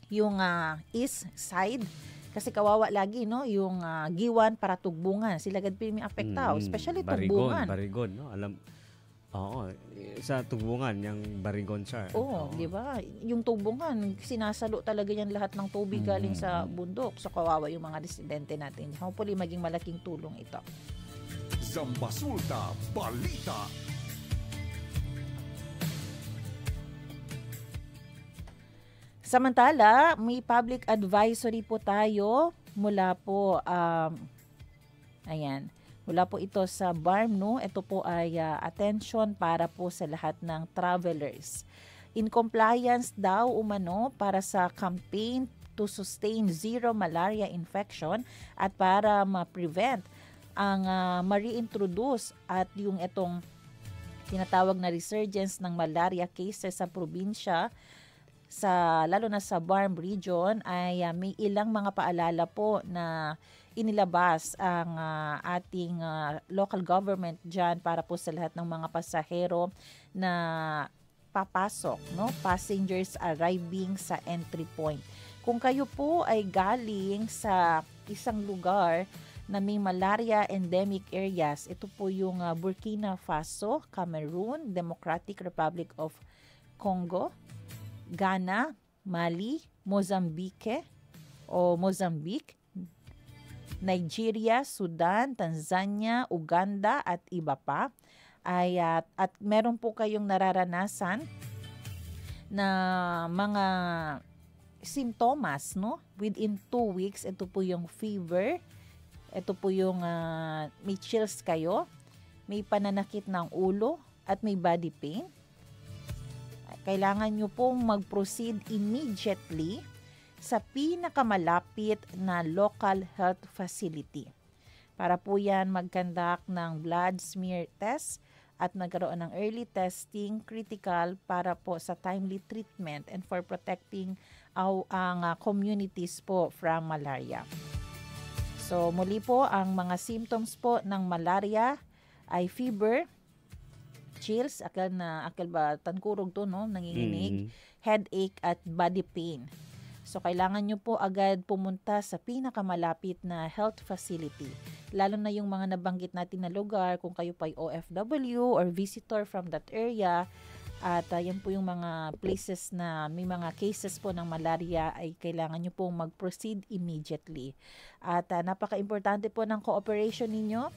yung east side, kasi kawawa lagi, no? Yung Giwan para Tugbungan. Sila gad pirmi apektaw, especially Tugbungan. Barigon, no? Oo, sa Tugbungan, yung Barigon, sir. Oo, di ba? Yung Tugbungan, sinasalo talaga yan lahat ng tubig galing sa bundok. So, kawawa yung mga residente natin. Hopefully, maging malaking tulong ito. Zambasulta Balita. Samantala, may public advisory po tayo mula po mula po ito sa BARM, no? Ito po ay attention para po sa lahat ng travelers. In compliance daw umano para sa campaign to sustain zero malaria infection at para ma-prevent ang ma-reintroduce at yung itong tinatawag na resurgence ng malaria cases sa probinsya, lalo na sa BARM region, ay may ilang mga paalala po na inilabas ang ating local government dyan para po sa lahat ng mga pasahero na papasok, no? Passengers arriving sa entry point. Kung kayo po ay galing sa isang lugar na may malaria endemic areas, ito po yung Burkina Faso, Cameroon, Democratic Republic of Congo, Ghana, Mali, Mozambique, Nigeria, Sudan, Tanzania, Uganda at iba pa. At meron po kayong nararanasan na mga simptomas, no? Within 2 weeks, ito po yung fever, ito po yung may chills kayo, may pananakit ng ulo at may body pain. Kailangan nyo pong mag-proceed immediately sa pinakamalapit na local health facility. Para po yan mag-conduct ng blood smear test at magkaroon ng early testing, critical para po sa timely treatment and for protecting ang communities po from malaria. So muli po, ang mga symptoms po ng malaria ay fever, chills, akal ba tankurog to, no, nanginginig, headache at body pain. So kailangan nyo po agad pumunta sa pinakamalapit na health facility. Lalo na yung mga nabanggit natin na lugar, kung kayo pa ay OFW or visitor from that area, at yan po yung mga places na may mga cases po ng malaria, ay kailangan nyo pong mag-proceed immediately. At napaka-importante po ng cooperation ninyo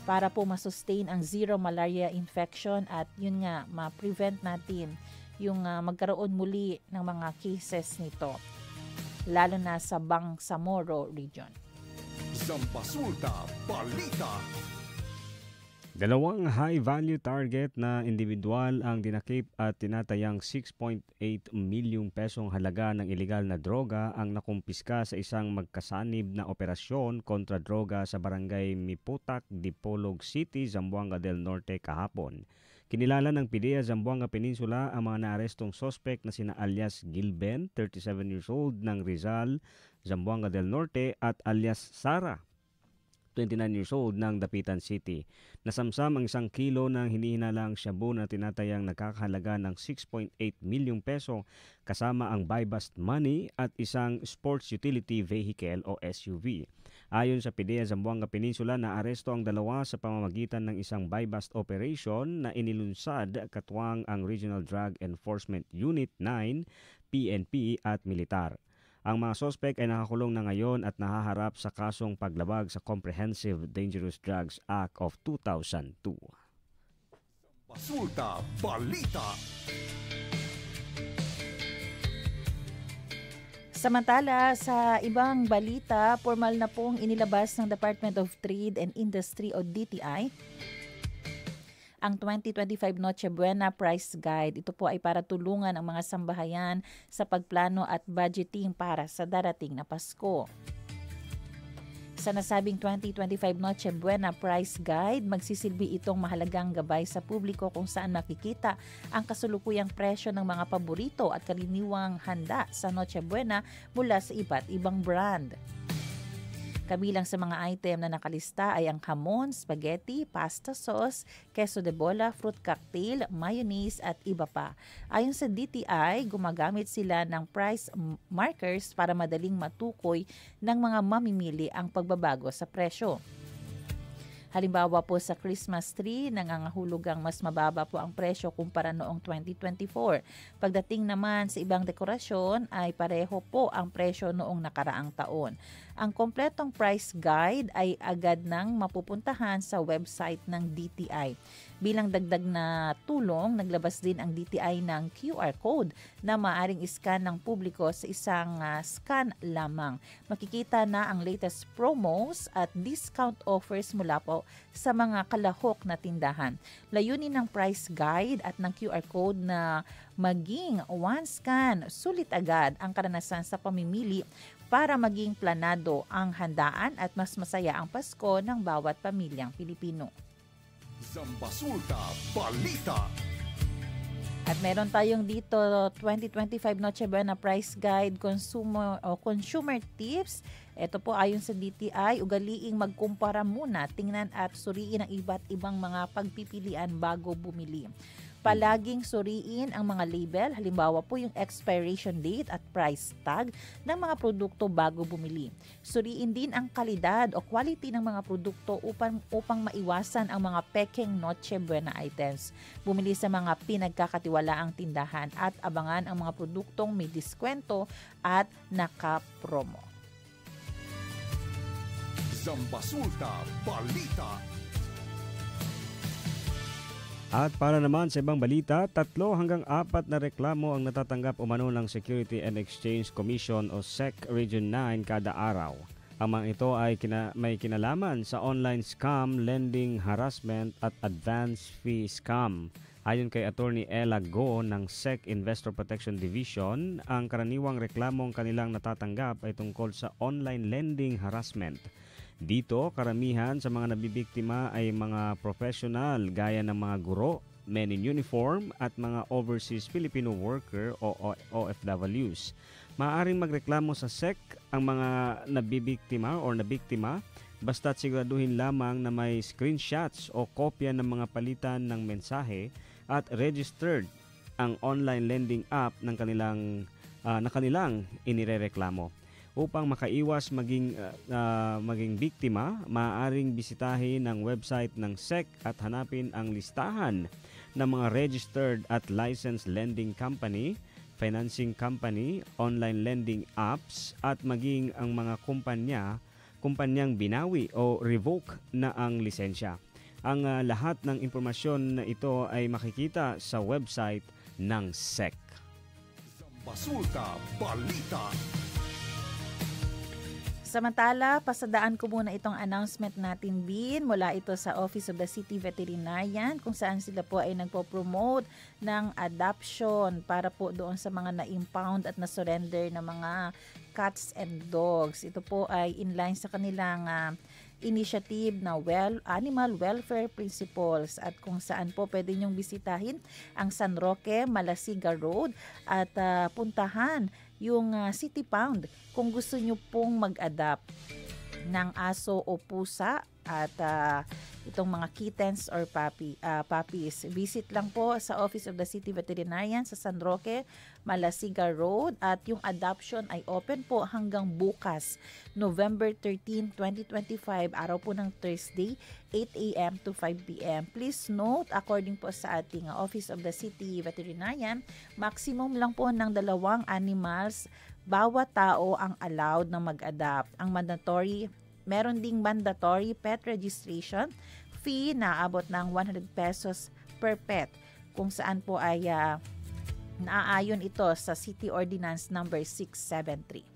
para po masustain ang zero malaria infection at yun nga, ma-prevent natin yung magkaroon muli ng mga cases nito, lalo na sa Bangsamoro region. Zambasulta Balita. 2 high-value target na individual ang dinakip at tinatayang 6.8 milyong pesong halaga ng ilegal na droga ang nakumpiska sa isang magkasanib na operasyon kontra droga sa barangay Miputak, Dipolog City, Zamboanga del Norte kahapon. Kinilala ng PIDEA Zamboanga Peninsula ang mga naarestong sospek na sina alias Gilben, 37 years old ng Rizal, Zamboanga del Norte at alias Sara, 29 years old ng Dapitan City. Nasamsam ang 1 kilo ng hinihinalang shabu na tinatayang nakakahalaga ng 6.8 milyong peso kasama ang buy-bust money at isang sports utility vehicle o SUV. Ayon sa PIDEA Zamboanga Peninsula, naaresto ang dalawa sa pamamagitan ng isang buy-bust operation na inilunsad katuwang ang Regional Drug Enforcement Unit 9, PNP at militar. Ang mga sospek ay nakakulong na ngayon at nahaharap sa kasong paglabag sa Comprehensive Dangerous Drugs Act of 2002. Zambasulta Balita. Samantala, sa ibang balita, formal na pong inilabas ng Department of Trade and Industry o DTI ang 2025 Noche Buena Price Guide. Ito po ay para tulungan ang mga sambahayan sa pagplano at budgeting para sa darating na Pasko. Sa nasabing 2025 Noche Buena Price Guide, magsisilbi itong mahalagang gabay sa publiko kung saan makikita ang kasulukuyang presyo ng mga paborito at karaniwang handa sa Noche Buena mula sa iba't ibang brand. Kabilang sa mga item na nakalista ay ang hamon, spaghetti, pasta sauce, queso de bola, fruit cocktail, mayonnaise at iba pa. Ayon sa DTI, gumagamit sila ng price markers para madaling matukoy ng mga mamimili ang pagbabago sa presyo. Halimbawa po sa Christmas tree, nangangahulugang mas mababa po ang presyo kumpara noong 2024. Pagdating naman sa ibang dekorasyon ay pareho po ang presyo noong nakaraang taon. Ang kompletong price guide ay agad nang mapupuntahan sa website ng DTI. Bilang dagdag na tulong, naglabas din ang DTI ng QR code na maaaring iscan ng publiko sa isang scan lamang. Makikita na ang latest promos at discount offers mula po sa mga kalahok na tindahan. Layunin ng price guide at ng QR code na maging one scan, sulit agad ang karanasan sa pamimili para maging planado ang handaan at mas masaya ang Pasko ng bawat pamilyang Pilipino. Zambasulta Balita. At meron tayong dito 2025 Noche Buena Price Guide Consumer Tips. Ito po ayon sa DTI, ugaliing magkumpara muna, tingnan at suriin ang iba't ibang mga pagpipilian bago bumili. Palaging suriin ang mga label, halimbawa po yung expiration date at price tag ng mga produkto bago bumili. Suriin din ang kalidad o quality ng mga produkto upang maiwasan ang mga peking Noche Buena items. Bumili sa mga pinagkakatiwalaang tindahan at abangan ang mga produktong may diskwento at naka-promo. Zambasulta Balita. At para naman sa ibang balita, 3 hanggang 4 na reklamo ang natatanggap umano ng Security and Exchange Commission o SEC Region 9 kada araw. Ang mga ito ay may kinalaman sa online scam, lending, harassment at advance fee scam. Ayon kay Attorney Ella Go ng SEC Investor Protection Division, ang karaniwang reklamong kanilang natatanggap ay tungkol sa online lending harassment. Dito, karamihan sa mga nabibiktima ay mga professional gaya ng mga guro, men in uniform at mga overseas Filipino worker o OFWs. Maaaring magreklamo sa SEC ang mga nabibiktima o nabiktima basta't siguraduhin lamang na may screenshots o kopya ng mga palitan ng mensahe at registered ang online lending app ng kanilang inirereklamo. Upang makaiwas maging biktima, maaaring bisitahin ang website ng SEC at hanapin ang listahan ng mga registered at licensed lending company, financing company, online lending apps at maging ang mga kumpanyang binawi o revoke na ang lisensya. Ang lahat ng impormasyon na ito ay makikita sa website ng SEC. Zambasulta Balita. Samantala, pasadaan ko muna itong announcement natin din mula ito sa Office of the City Veterinarian kung saan sila po ay nagpo-promote ng adoption para po doon sa mga na-impound at na-surrender na mga cats and dogs. Ito po ay inline sa kanilang initiative na Animal Welfare Principles at kung saan po pwede nyong bisitahin ang San Roque, Malasiga Road at puntahan yung City Pound kung gusto nyo pong mag-adapt ng aso o pusa at itong mga kittens or puppies. Visit lang po sa Office of the City Veterinarian sa San Roque, Malasiga Road at yung adoption ay open po hanggang bukas, November 13, 2025, araw po ng Thursday, 8 a.m. to 5 p.m. Please note, according po sa ating Office of the City Veterinarian, maximum lang po ng 2 animals bawat tao ang allowed na mag-adapt. Meron ding mandatory pet registration fee na abot ng 100 pesos per pet kung saan po ay naaayon ito sa City Ordinance number 673.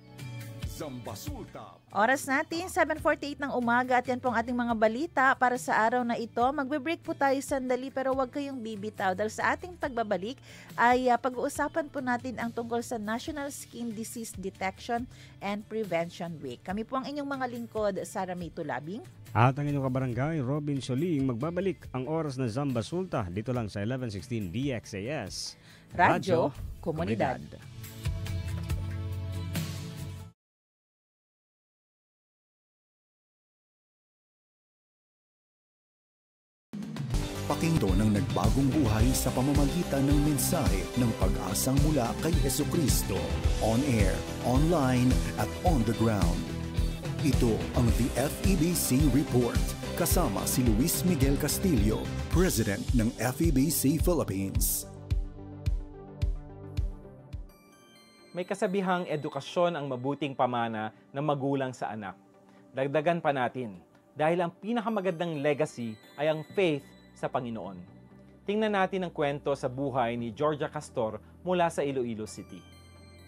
Zambasulta. Oras natin, 7:48 ng umaga at yan pong ating mga balita para sa araw na ito. Magbe-break po tayo sandali pero huwag kayong bibitaw dahil sa ating pagbabalik ay pag-uusapan po natin ang tungkol sa National Skin Disease Detection and Prevention Week. Kami po ang inyong mga lingkod, Sara May Tulabing. At ang inyong kabarangay, Robin Soling, magbabalik ang oras na Zambasulta dito lang sa 1116 DXAS. Radyo Komunidad. Pakinggan ng nagbagong buhay sa pamamagitan ng mensahe ng pag-asang mula kay Hesukristo. On air, online, at on the ground. Ito ang The FEBC Report. Kasama si Luis Miguel Castillo, President ng FEBC Philippines. May kasabihang edukasyon ang mabuting pamana ng magulang sa anak. Dagdagan pa natin, dahil ang pinakamagandang legacy ay ang faith sa Panginoon. Tingnan natin ang kwento sa buhay ni Georgia Castor mula sa Iloilo City.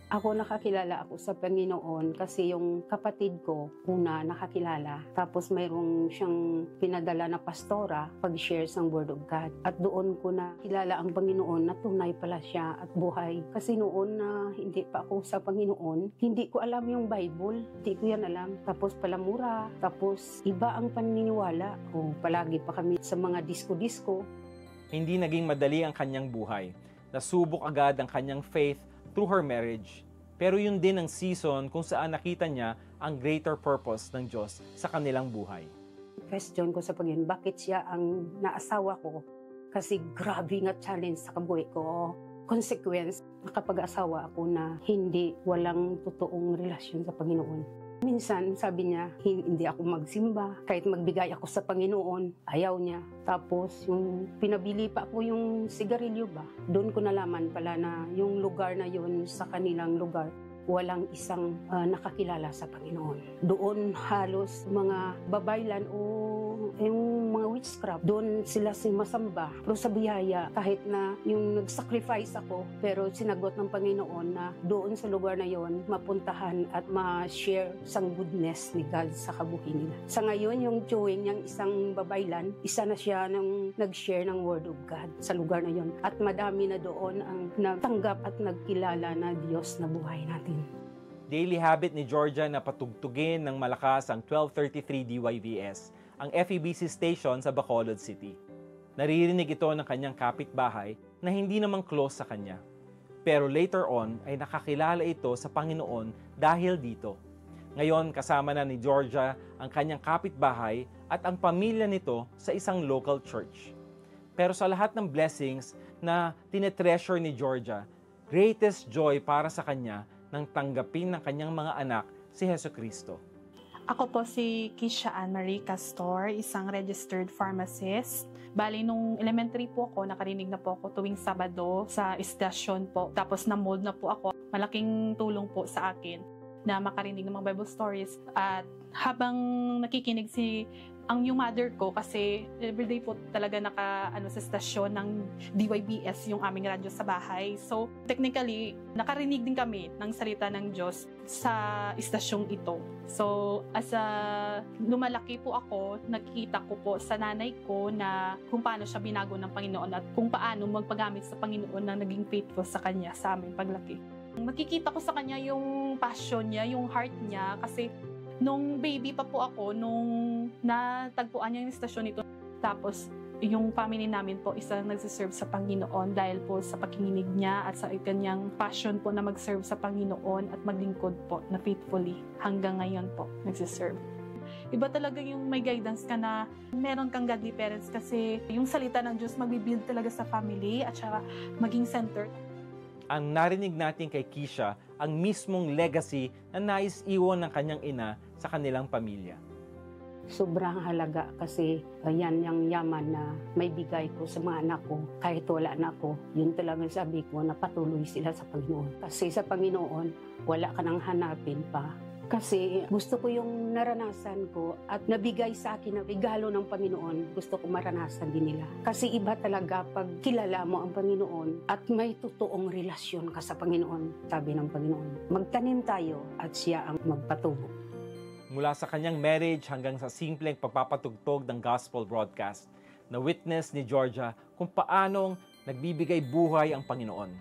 Ako nakakilala ako sa Panginoon kasi yung kapatid ko una nakakilala. Tapos mayroong siyang pinadala na pastora pag-share sa Word of God. At doon ko nakilala ang Panginoon na tunay pala siya at buhay. Kasi noon na hindi pa ako sa Panginoon, hindi ko alam yung Bible. Hindi ko yan alam. Tapos palamura. Tapos iba ang paniniwala. O palagi pa kami sa mga disco-disco. Hindi naging madali ang kanyang buhay. Nasubok agad ang kanyang faith through her marriage. Pero yun din ang season kung saan nakita niya ang greater purpose ng Diyos sa kanilang buhay. Question ko sa Panginoon, bakit siya ang naasawa ko? Kasi grabe nga challenge sa kabuhay ko. Consequence, nakapag-asawa ako na walang totoong relasyon sa Panginoon. Minsan, sabi niya, hindi ako magsimba. Kahit magbigay ako sa Panginoon, ayaw niya. Tapos, yung pinabili pa ako yung sigarilyo ba? Doon ko nalaman pala na yung lugar na yun sa kanilang lugar, walang isang nakakilala sa Panginoon. Doon halos mga babaylan o yung mga witchcraft, doon sila masamba. Pero sa biyaya, kahit na yung nag-sacrifice ako, pero sinagot ng Panginoon na doon sa lugar na yon mapuntahan at ma-share sang goodness ni God sa kabuhi nila. Sa ngayon, yung chewing niyang isang babaylan, isa na siya nang nag-share ng Word of God sa lugar na yon. At madami na doon ang natanggap at nagkilala na Diyos na buhay natin. Daily habit ni Georgia na patugtugin ng malakas ang 1233 DYVS, ang FEBC station sa Bacolod City. Naririnig ito ng kanyang kapitbahay na hindi naman close sa kanya. Pero later on ay nakakilala ito sa Panginoon dahil dito. Ngayon kasama na ni Georgia ang kanyang kapitbahay at ang pamilya nito sa isang local church. Pero sa lahat ng blessings na tinetreasure ni Georgia, greatest joy para sa kanya nang tanggapin ng kanyang mga anak si Hesukristo. Ako po si Kisha Ann Marie Castor, isang registered pharmacist. Bali, nung elementary po ako, nakarinig na po ako tuwing Sabado sa istasyon po. Tapos na-mold na po ako. Malaking tulong po sa akin na makarinig ng mga Bible stories. At habang nakikinig ang yung mother ko, kasi everyday po talaga sa stasyon ng DYBS yung aming radyo sa bahay. So, technically, nakarinig din kami ng salita ng Diyos sa istasyong ito. So, as lumalaki po ako, nakikita ko po sa nanay ko na kung paano siya binago ng Panginoon at kung paano magpagamit sa Panginoon na naging faithful sa Kanya sa aming paglaki. Makikita ko sa Kanya yung passion niya, yung heart niya, kasi nung baby pa po ako, nung natagpuan niya yung istasyon nito, tapos yung family namin po isang nagsiserve sa Panginoon dahil po sa pakikinig niya at sa kanyang passion po na mag-serve sa Panginoon at maglingkod po na faithfully hanggang ngayon po nagsiserve. Iba talaga yung may guidance ka na meron kang godly parents kasi yung salita ng Diyos magbibuild talaga sa family at saka maging center. Ang narinig natin kay Kisha ang mismong legacy na nais iwan ng kanyang ina sa kanilang pamilya. Sobrang halaga kasi yan yung yaman na may bigay ko sa mga anak ko. Kahit wala na ako, yun talaga sabi ko na patuloy sila sa Panginoon. Kasi sa Panginoon, wala ka nang hanapin pa. Kasi gusto ko yung naranasan ko at nabigay sa akin na regalo ng Panginoon. Gusto ko maranasan din nila. Kasi iba talaga pag kilala mo ang Panginoon at may totoong relasyon ka sa Panginoon. Sabi ng Panginoon, magtanim tayo at siya ang magpatubo. Mula sa kanyang marriage hanggang sa simpleng pagpapatugtog ng gospel broadcast, na witness ni Georgia kung paanong nagbibigay buhay ang Panginoon.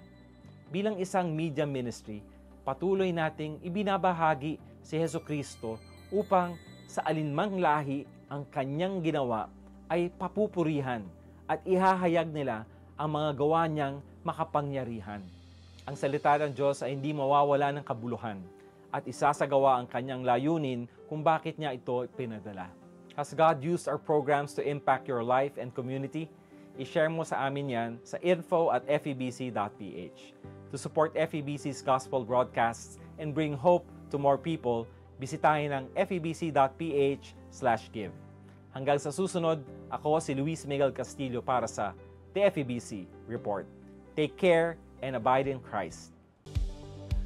Bilang isang media ministry, patuloy nating ibinabahagi si Hesukristo upang sa alinmang lahi ang kanyang ginawa ay papupurihan at ihahayag nila ang mga gawa niyang makapangyarihan. Ang salita ng Diyos ay hindi mawawala ng kabuluhan at isasagawa ang kanyang layunin kung bakit niya ito pinadala. Has God used our programs to impact your life and community? I-share mo sa amin yan sa info@febc.ph. To support FEBC's gospel broadcasts and bring hope to more people, bisitahin ang febc.ph/give. Hanggang sa susunod, ako si Luis Miguel Castillo para sa The FEBC Report. Take care and abide in Christ.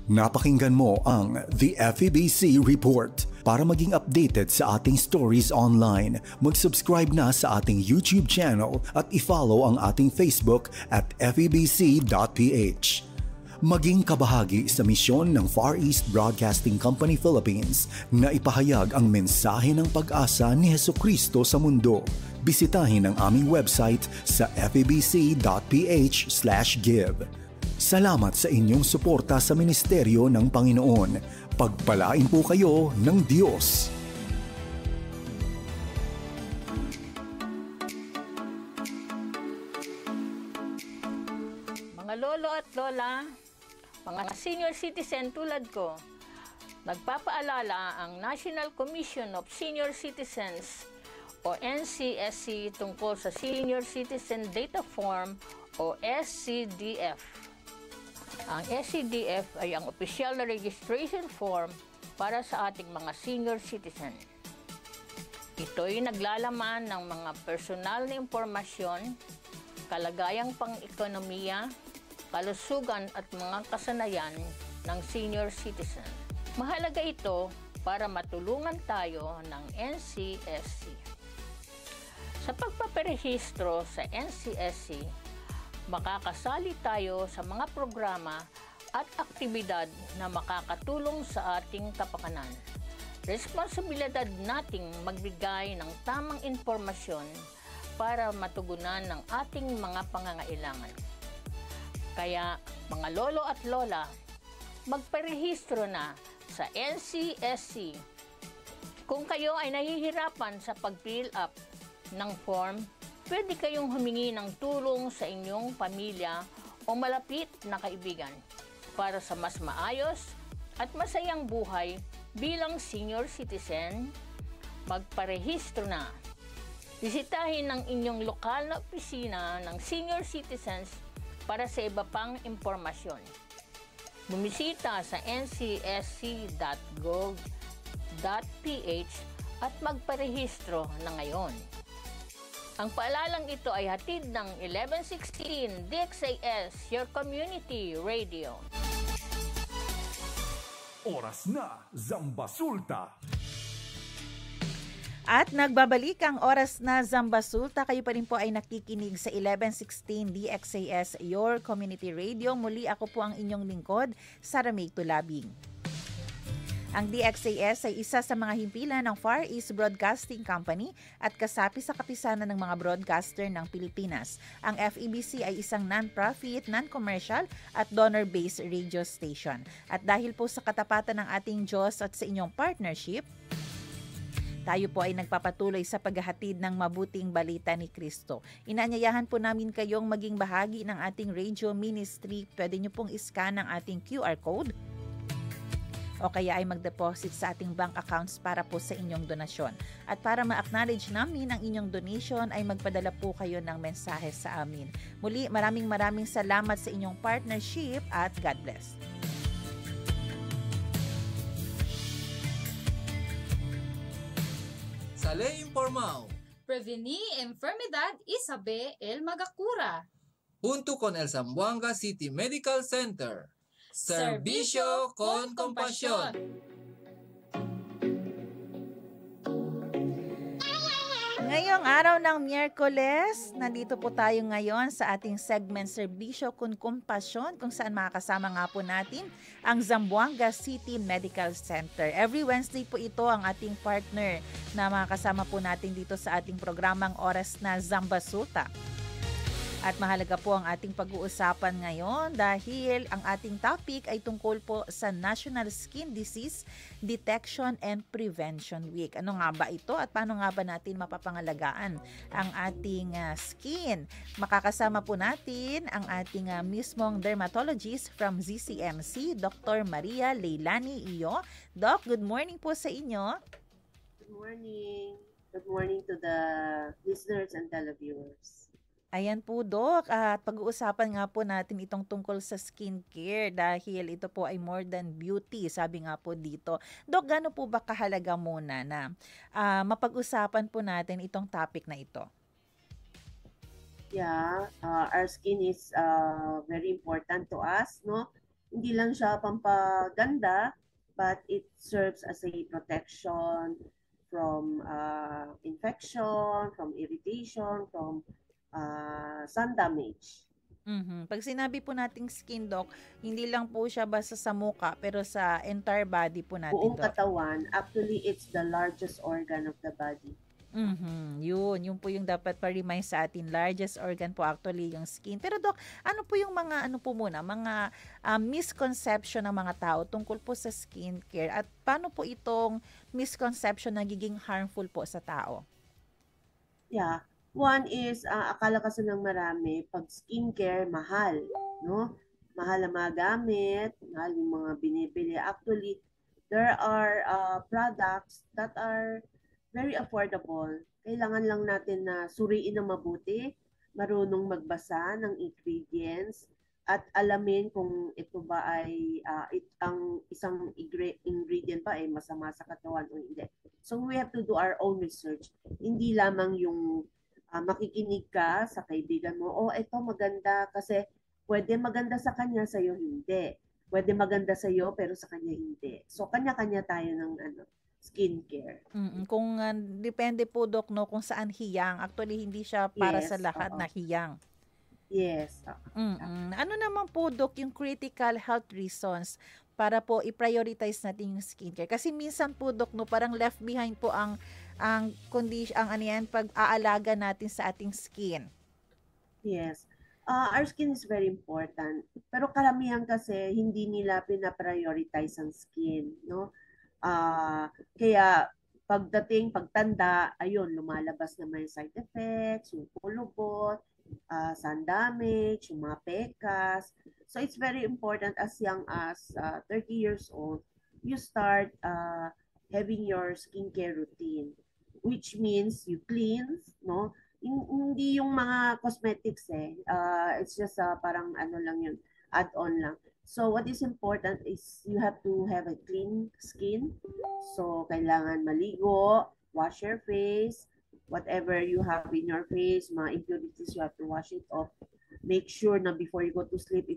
Napakinggan mo ang The FEBC Report. Para maging updated sa ating stories online, mag-subscribe na sa ating YouTube channel at i-follow ang ating Facebook at febc.ph. Maging kabahagi sa misyon ng Far East Broadcasting Company Philippines na ipahayag ang mensahe ng pag-asa ni Hesukristo sa mundo. Bisitahin ang aming website sa febc.ph/give. Salamat sa inyong suporta sa ministeryo ng Panginoon. Pagpalain po kayo ng Diyos. Mga lolo at lola, mga senior citizen tulad ko, nagpapaalala ang National Commission of Senior Citizens o NCSC tungkol sa Senior Citizen Data Form o SCDF. Ang SCDF ay ang opisyal na registration form para sa ating mga senior citizen. Ito'y naglalaman ng mga personal na impormasyon, kalagayang pang-ekonomiya, kalusugan at mga kasanayan ng senior citizen. Mahalaga ito para matulungan tayo ng NCSC. Sa pagpaparehistro sa NCSC, makakasali tayo sa mga programa at aktibidad na makakatulong sa ating kapakanan. Responsibilidad nating magbigay ng tamang impormasyon para matugunan ng ating mga pangangailangan. Kaya, mga lolo at lola, magparehistro na sa NCSC. Kung kayo ay nahihirapan sa pag-fill up ng form, pwede kayong humingi ng tulong sa inyong pamilya o malapit na kaibigan para sa mas maayos at masayang buhay bilang senior citizen. Magparehistro na. Bisitahin ang inyong lokal na opisina ng senior citizens para sa iba pang impormasyon. Bumisita sa ncsc.gov.ph at magparehistro na ngayon. Ang paalalang ito ay hatid ng 1116 DXAS, your community radio. Oras na, Zambasulta! At nagbabalik ang oras na Zambasulta. Kayo pa rin po ay nakikinig sa 1116 DXAS, your community radio. Muli ako po ang inyong lingkod, Sara May Tulabing. Ang DXAS ay isa sa mga himpilan ng Far East Broadcasting Company at kasapi sa kapisanan ng mga broadcaster ng Pilipinas. Ang FEBC ay isang non-profit, non-commercial at donor-based radio station. At dahil po sa katapatan ng ating Diyos at sa inyong partnership, tayo po ay nagpapatuloy sa paghahatid ng mabuting balita ni Kristo. Inaanyayahan po namin kayong maging bahagi ng ating radio ministry. Pwede nyo pong iscan ang ating QR code o kaya ay mag-deposit sa ating bank accounts para po sa inyong donasyon. At para ma-acknowledge namin ang inyong donation ay magpadala po kayo ng mensahe sa amin. Muli, maraming salamat sa inyong partnership at God bless. Sa Ley Informao, prevenir enfermedad y saber el magacura. Junto con el Zamboanga City Medical Center. Servicio con compasión. Ngayong araw ng Miyerkules, nandito po tayo ngayon sa ating segment Serbisyo kun Kompasyon, kung saan makakasama nga po natin ang Zamboanga City Medical Center. Every Wednesday po ito ang ating partner na makakasama po natin dito sa ating programang Oras na Zambasulta. At mahalaga po ang ating pag-uusapan ngayon dahil ang ating topic ay tungkol po sa National Skin Disease Detection and Prevention Week. Ano nga ba ito at paano nga ba natin mapapangalagaan ang ating skin? Makakasama po natin ang ating mismong dermatologist from ZCMC, Dr. Maria Leilani Iyo. Doc, good morning po sa inyo. Good morning. Good morning to the listeners and televiewers. Ayan po, Doc. At pag-uusapan nga po natin itong tungkol sa skincare dahil ito po ay more than beauty, sabi nga po dito. Doc, gaano po ba kahalaga muna na mapag-usapan po natin itong topic na ito? Yeah, our skin is very important to us, no? Hindi lang siya pampaganda, but it serves as a protection from infection, from irritation, from sun damage. Pag sinabi po nating skin, Doc, hindi lang po siya basta sa mukha, pero sa entire body po natin, Buong Doc. katawan. Actually, it's the largest organ of the body. Yun po yung dapat pa-remind sa atin. Largest organ po actually yung skin. Pero Doc, ano po yung mga mga misconception ng mga tao tungkol po sa skincare at paano po itong misconception nagiging harmful po sa tao? Yeah. One is, akala kasi ng marami, pag skincare, mahal, no? Mahal ang mga gamit, mahal yung mga binibili. Actually, there are products that are very affordable. Kailangan lang natin na suriin ng mabuti, marunong magbasa ng ingredients, at alamin kung ito ba ay ang isang ingredient ba ay masama sa katawan o hindi. So we have to do our own research. Hindi lamang yung makikinig ka sa kaibigan mo, ito maganda kasi pwede maganda sa kanya, sa'yo hindi. Pwede maganda sa'yo pero sa kanya hindi. So kanya-kanya tayo ng skincare. Kung depende po, Doc, no, kung saan hiyang. Actually, hindi siya para sa lahat na hiyang. Yes. Ano naman po, Doc, yung critical health reasons para po i-prioritize natin yung skincare? Kasi minsan po, Doc, no, parang left behind po ang condition, pag-aalaga natin sa ating skin. Yes. Our skin is very important. Pero karamihan kasi hindi nila pina-prioritize ang skin, no? Kaya pagtanda, ayun, lumalabas na may side effects, yung pulubot, sun damage, yung mga pekas. So it's very important as young as 30 years old, you start having your skincare routine, which means you cleanse, no? Hindi yung mga cosmetics it's just parang ano lang yun, add-on lang. So what is important is you have to have a clean skin. So kailangan maligo, wash your face, whatever you have in your face, mga impurities, you have to wash it off. Make sure na before you go to sleep,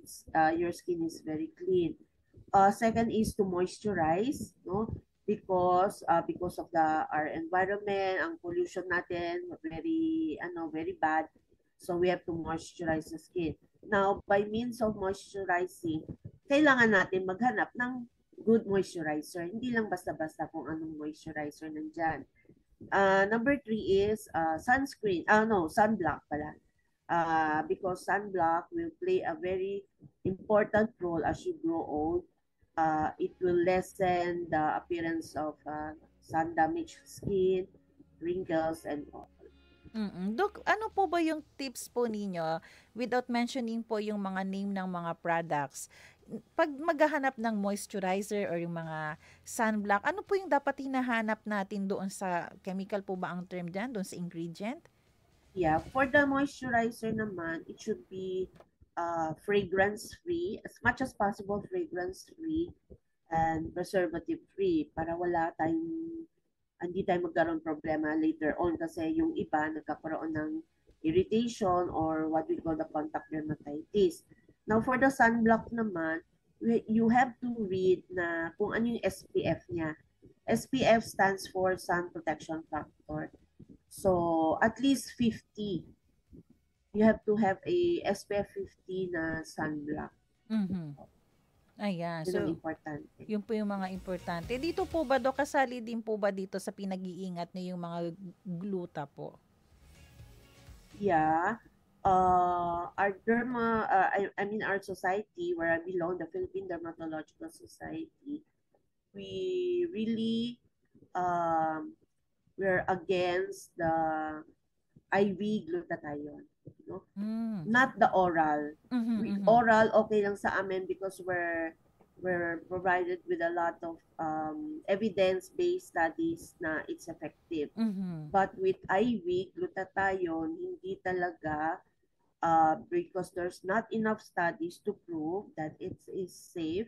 your skin is very clean. Second is to moisturize, no? Because of our environment, ang pollution natin very bad. So we have to moisturize the skin. Now, by means of moisturizing, kailangan natin maghanap ng good moisturizer. Hindi lang basta-basta kung anong moisturizer nandyan. Number 3 is sunblock pala. Because sunblock will play a very important role as you grow old. It will lessen the appearance of sun-damaged skin, wrinkles, and all. Doc, ano po ba yung tips po ninyo without mentioning po yung mga name ng mga products? Pag maghahanap ng moisturizer or yung mga sunblock, ano po yung dapat hinahanap natin doon sa chemical po ba ang term dyan, doon sa ingredient? Yeah, for the moisturizer naman, it should be fragrance-free, as much as possible fragrance-free and preservative-free para hindi tayo magkaroon problema later on kasi yung iba nagkakaroon ng irritation or what we call the contact dermatitis. Now for the sunblock naman, you have to read na kung ano yung SPF niya. SPF stands for sun protection factor. So, at least 50. You have to have a SPF 50 na sunblock. Ayan. Yun So, ang importante. yun po yung mga importante. Dito po ba, Dok, kasali din po ba dito sa pinag-iingat niyo yung mga gluta po? Yeah. Our our society where I belong, the Philippine Dermatological Society, we really we're against the IV glutathione, no? Not the oral. Oral okay lang sa amin because we're provided with a lot of evidence-based studies na it's effective. But with IV glutathione, hindi talaga because there's not enough studies to prove that it is safe.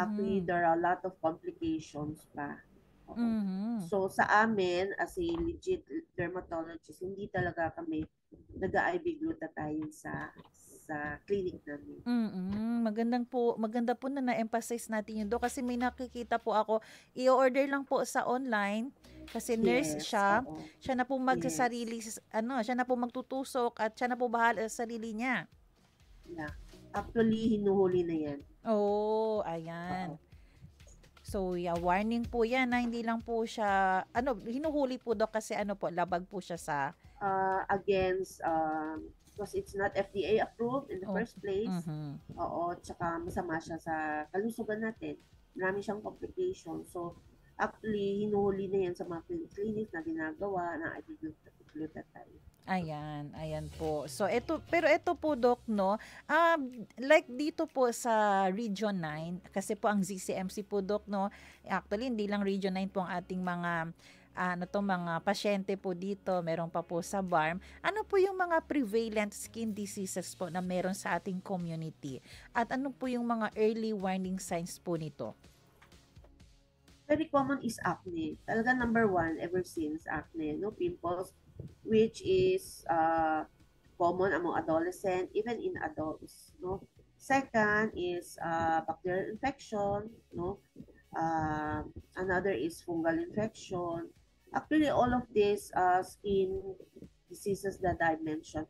Actually, there are a lot of complications pa. So sa amin, as a legit dermatologist, hindi talaga kami nag-IV glutathione sa clinic namin. Maganda po na na-emphasize natin yun, Dok, kasi may nakikita po ako, i-order lang po sa online kasi nurse siya. Siya na po magsasarili, siya na po magtutusok at siya na po bahala sa sarili niya. Yeah. Actually, hinuhuli na yan. Ayan. So, warning po yan na hindi lang po siya, hinuhuli po, Dok, kasi labag po siya sa against because it's not FDA approved in the first place. Tsaka masama siya sa kalusugan natin. Marami siyang complications. So, actually, hinuhuli na yan sa mga clinics na ginagawa na IV glutathione. Ayan po. So, pero ito po, Doc, no, like dito po sa Region 9, kasi po ang ZCMC po, Doc, no, actually, hindi lang Region 9 po ang ating mga mga pasyente po dito, meron pa po sa BARM. Ano po yung mga prevalent skin diseases po na meron sa ating community? At ano po yung mga early warning signs po nito? Very common is acne. Talaga number 1 ever since acne, no, pimples, which is common among adolescent, even in adults, no. Second is bacterial infection, no. Another is fungal infection. Actually, all of these skin diseases that I mentioned,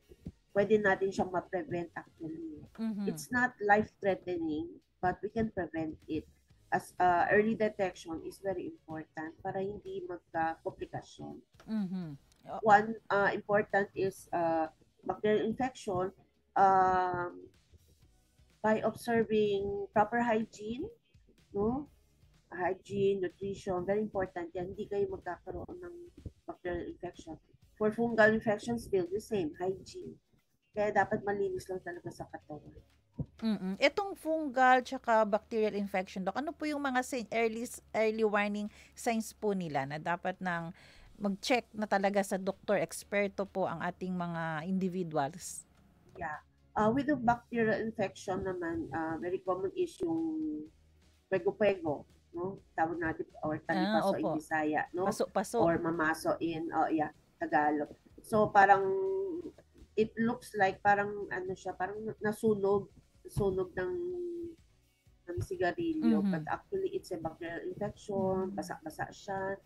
pwede natin siyang ma-prevent actually. It's not life-threatening, but we can prevent it. As early detection is very important para hindi magka-komplikasyon. One important is bacterial infection. By observing proper hygiene, no? Hygiene, nutrition, very important yan. Hindi kayo magkakaroon ng bacterial infection. For fungal infection, still the same, hygiene. Kaya dapat malinis lang talaga sa katawan. Itong fungal tsaka bacterial infection, Doc, ano po yung mga early warning signs po nila na dapat nang mag-check na talaga sa doktor, eksperto po ang ating mga individuals? Yeah. With the bacterial infection naman, very common is yung pego-pego, no? Tawag natin, or talipaso in Bisaya, no? Paso-paso. Or mamaso in, Tagalog. So, parang, it looks like, parang, parang nasunog ng sigarilyo. But actually, it's a bacterial infection, basa-basa siya,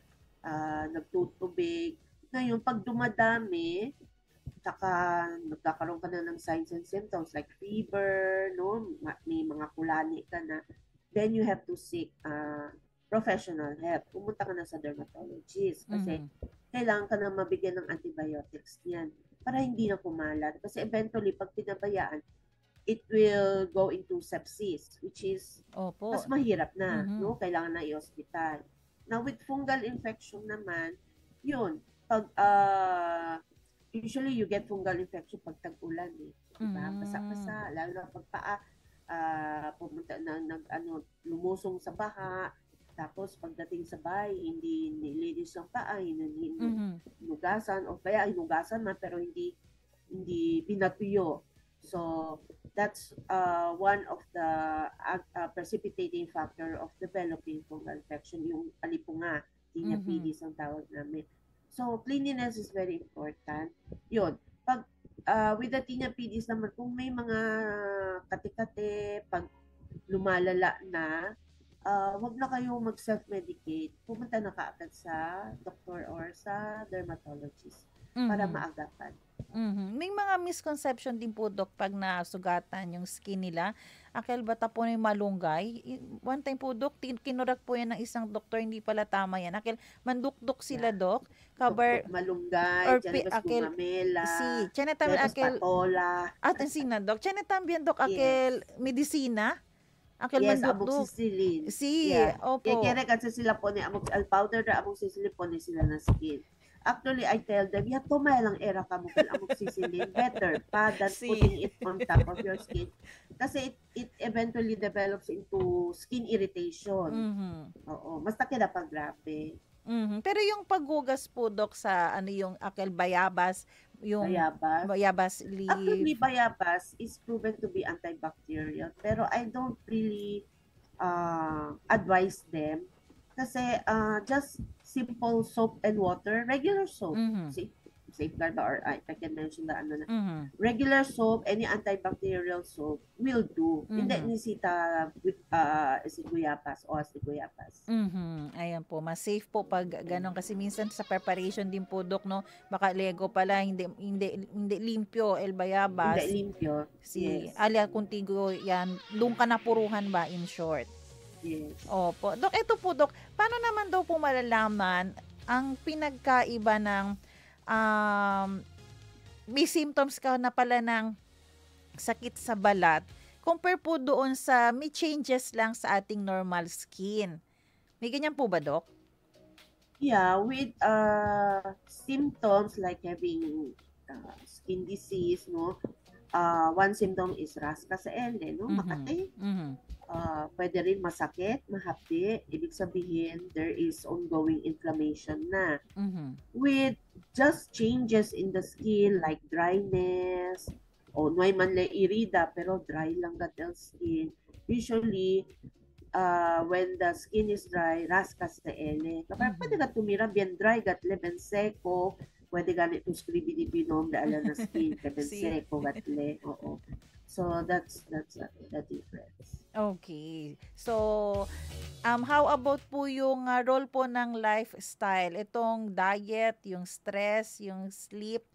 nagtutubig. Ngayon, pag dumadami, saka nagkakaroon ka na ng signs and symptoms like fever, no? May mga kulani ka na, then you have to seek professional help. Pumunta ka na sa dermatologist kasi kailangan ka na mabigyan ng antibiotics niyan para hindi na kumalat. Kasi eventually, pag pinabayaan, it will go into sepsis, which is mas mahirap na, no? Kailangan na i-hospital. Now, with fungal infection naman, yun, pag usually you get fungal infection pag tag-ulan eh. Diba? Basa-basa, lalo na pag paa, pumunta na lumusong sa baha, tapos pagdating sa bahay, hindi nilinis ang paa, hinugasan, o kaya hinugasan man pero hindi pinatuyo. So, that's one of the precipitating factor of developing fungal infection, yung alipunga, tinea pedis ang tawag namin. So, cleanliness is very important. Yun. Pag, with the tinea pedis naman, kung may mga kati-kati, pag lumalala na, wag na kayo mag-self-medicate. Pumunta na kaagad sa doctor or sa dermatologist. para maagapan. May mga misconception din po, Dok, pag nasugatan yung skin nila. Akil bata po na yung malunggay. One time po, Dok, kinurak po yan ng isang doktor, hindi pala tama yan. Akil, mandukdok sila, Dok. Cover, malunggay, Janibas gumamela, Janibas patola. At ang sina, Dok. Chanetambian, Dok, akil medisina. Akil yes, mandukdok. amoxicillin. Opo. Kaya kasi sila po ni powder na amoxicillin po ni sila na skin. Actually, I tell them, yeah, tumay lang era ka mo kung amoxicillin. Better pa than putting it on top of your skin. Kasi it eventually develops into skin irritation. Oo. Mas takila pa grabe. Pero yung paghugas po, Dok, sa yung akil bayabas, yung bayabas leaf. Actually, bayabas is proven to be antibacterial. Pero I don't really advise them. Kasi just simple soap and water, regular soap. Safeguard or I can mention the regular soap, any antibacterial soap will do. Hindi nisita with siguyapas o siguyapas. Ayan po, mas safe po pag ganon kasi minsan sa preparation din po, Dok, no, baka lego pala hindi limpyo el bayabas. Hindi limpyo. Si alia contigo yan, doon ka napuruhan ba in short? Yes. Opo. Dok, ito po, Dok, paano naman daw po malalaman ang pinagkaiba ng may symptoms ka na pala ng sakit sa balat compare po doon sa may changes lang sa ating normal skin? May ganyan po ba, Dok? Yeah, with symptoms like having skin disease, no? One symptom is rash sa ende, no? Makati. Pwede rin masakit, mahapdi. Ibig sabihin, there is ongoing inflammation na. With just changes in the skin like dryness, o nuay man le irida, pero dry lang gatel skin. Usually, when the skin is dry, raskas sa ene. Kapag pwede ka tumira, bien dry, gatle, ben seco, pwede ganit yung scribidi-binom da ala na skin, ben seco, gatle. Oo. So that's the difference. Okay. So how about po yung role po ng lifestyle? Itong diet, yung stress, yung sleep,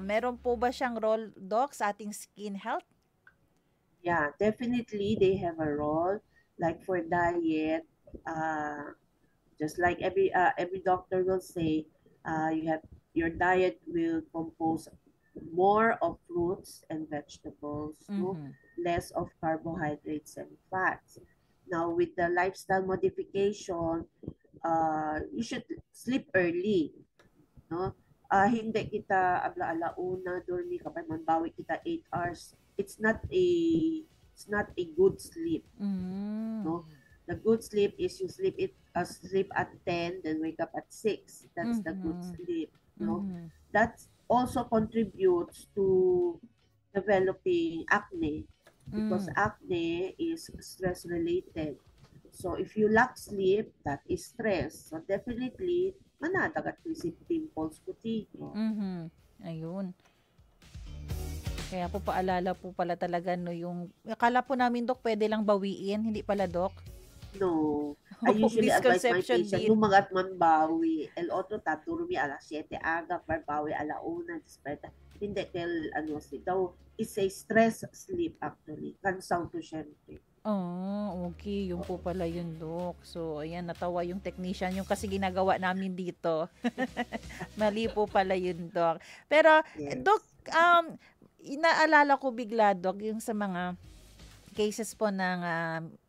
meron po ba siyang role, Doc, sa ating skin health? Yeah, definitely they have a role. Like for diet, just like every doctor will say, your diet will compose more of fruits and vegetables, no? Less of carbohydrates and fats. Now, with the lifestyle modification, you should sleep early, no? Hindi kita abla-alauna dormi kapag manbawi kita 8 hours. It's not a good sleep, no? The good sleep is you sleep at 10, then wake up at 6. That's the good sleep, no? That's also contributes to developing acne because acne is stress related. So if you lack sleep, that is stress. So definitely manadagat isip pimples puti. Ayun. Kaya po paalala po pala talaga no yung akala po namin, Dok, pwede lang bawiin, hindi pala, Dok. No. I usually advise my patient, lumagat man bawi. El otro taturmi alas 7 aga, parbawi ala 1, disperta. Hindi, daw, is a stress sleep actually. Cansaw to syempre. Okay. Yung po pala yun, Dok. So, ayan, natawa yung technician. Yung kasi ginagawa namin dito. Mali po pala yun, Dok. Pero, yes. Dok, inaalala ko bigla, Dok, yung sa mga cases po ng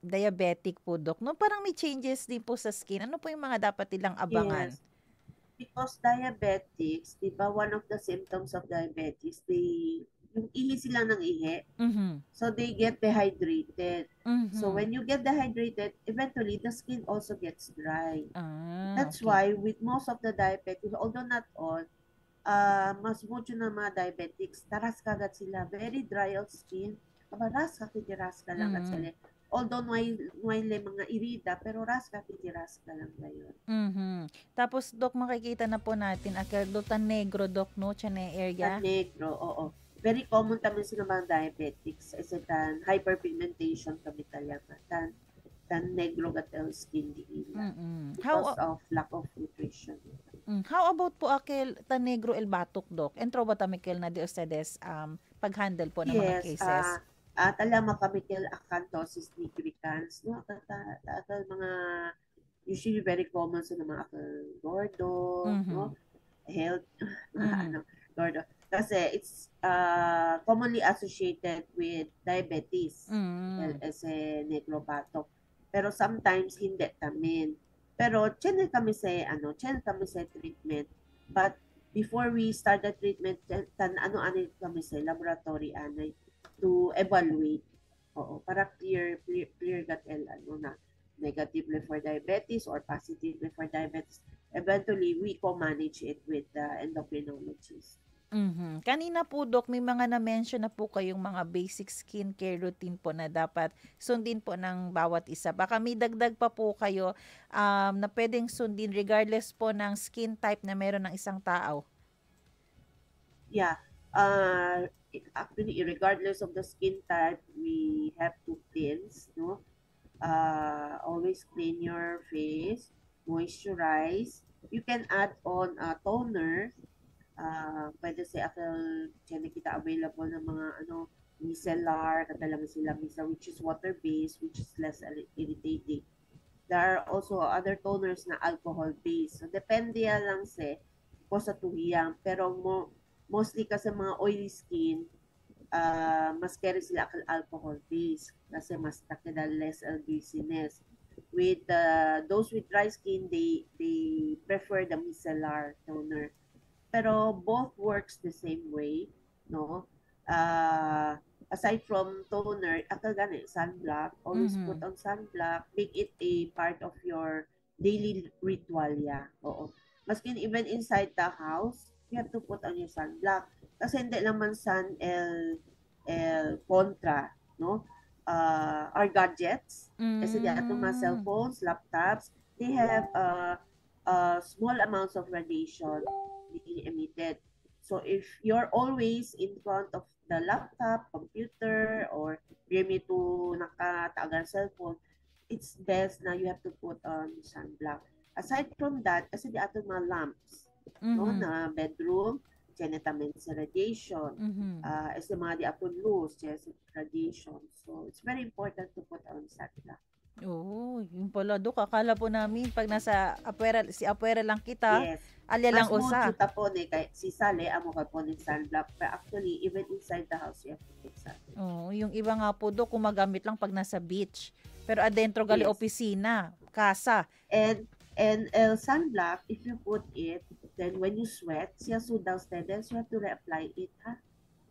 diabetic po, Dok, no? Parang may changes din po sa skin. Ano po yung mga dapat nilang abangan? Yes. Because diabetics, di ba, one of the symptoms of diabetes, yung ihi sila ng ihi. So, they get dehydrated. So, when you get dehydrated, eventually, the skin also gets dry. That's why, with most of the diabetics, although not all, mas mucho na mga diabetics, taras kagat sila, very dry of skin. Ras ka lang at sila. Although may mga irida, pero ras ka lang ngayon. Tapos, Dok, makikita na po natin, tan negro, Dok, no? Chane area? Tan negro, oo. Very common kami sa mga diabetics. Kasi hyperpigmentation kami talaga. Tan negro gatel skin diin. Because of lack of nutrition. How about po akil Tanegro el Batok, Doc? Entro ba tamikel na di ustedes pag-handle po ng mga Yes, cases? talama kami kel acanthosis nigricans, no? Mga usually very common sa mga gordo, no? Health, ano, gordo. Kasi it's commonly associated with diabetes as a necrobatok. Pero sometimes hindi tamin. Pero channel kami sa treatment. But before we start the treatment, ano kami sa laboratory anay to evaluate. Oo, para clear gut na negatively for diabetes or positively for diabetes. Eventually, we co-manage it with the endocrinologist. Kanina po, Doc, may mga na-mention na po kayong mga basic skincare routine po na dapat sundin po ng bawat isa. Baka may dagdag pa po kayo na pwedeng sundin regardless po ng skin type na meron ng isang tao. Yeah. Actually, regardless of the skin type, we have to cleanse, no? Always clean your face, moisturize. You can add on a toner. Pwede sa kita available ng mga micellar, katalang sila which is water-based, which is less irritating. There are also other toners na alcohol-based. So, depende lang sa tuhiyang. Pero mostly kasi mga oily skin, mas carry sila alcohol-based kasi mas takida less greasiness. With those with dry skin, they prefer the micellar toner. Pero both works the same way, no? Aside from toner, sunblock, always put on sunblock, make it a part of your daily ritual, Oo. Maskin even inside the house, you have to put on your sunblock. Kasi hindi naman sun contra, no? Our gadgets, kasi di ato mga cellphones, laptops, they have small amounts of radiation being emitted. So if you're always in front of the laptop, computer, or to nakatagal cellphone, it's best na you have to put on sunblock. Aside from that, kasi di ato mga lamps, no, na bedroom, naman sa radiation, as mga di ato loose, radiation. So it's very important to put on sunblock. Yung pala, Dok. Akala po namin pag nasa apwera lang kita, yes. Alya lang usa. Mas mo po si Sale, amo ka po ng sunblock. But actually, even inside the house, you have to put sunblock. Yung iba nga po, Dok, kumagamit lang pag nasa beach. Pero adentro gali opisina, kasa. And sunblock, if you put it, then when you sweat, siya sudaw steady, so you have to reapply it, ha?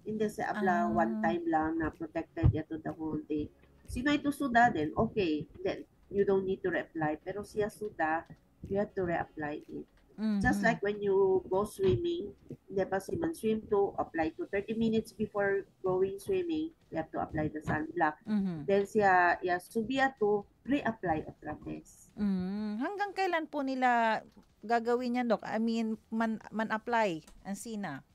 Hindi sa apply one time lang na protected ya to the whole day. Sino ito suda din, okay, then you don't need to reapply. Pero siya suda, you have to reapply it. Just like when you go swimming, hindi pa si man swim to, apply to 30 minutes before going swimming, you have to apply the sunblock. Then siya subiya to, reapply at rapes. Hanggang kailan po nila gagawin yan, Dok? I mean, man-apply ang sina?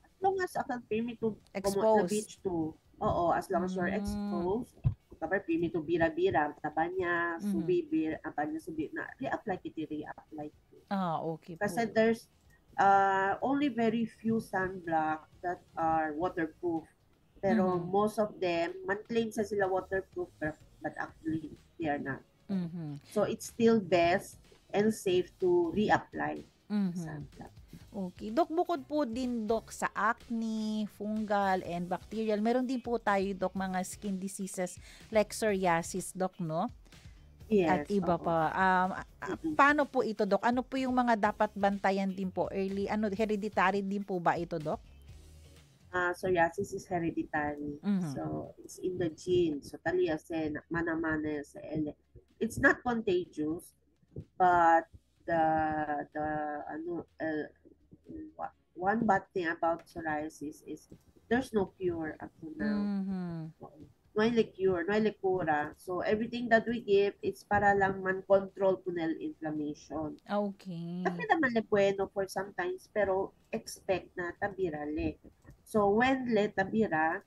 As long as permit to expose the beach to. Oo, as long as you're exposed, kapag permit to bira-bira, taba niya, subibir, apa niya subir, na reapply kiti, reapply. Okay po. Kasi there's only very few sunblock that are waterproof. Pero most of them, man-claim sa sila waterproof, but actually, they are not. So it's still best and safe to reapply sunblock. Okay. Dok, bukod po din, Dok, sa acne, fungal, and bacterial, meron din po tayo, Dok, mga skin diseases like psoriasis, Dok, no? Yes. At iba pa. Paano po ito, Dok? Ano po yung mga dapat bantayan din po? Early, hereditary din po ba ito, Dok? Psoriasis is hereditary. So, it's in the gene. So, taliyasen, mana-mana sa it's not contagious, but one bad thing about psoriasis is there's no cure up to now. No cure, no cura. So everything that we give, it's para lang man control punel inflammation. Okay. Kasi naman le bueno for sometimes, pero expect na tabirale. So when le tabira,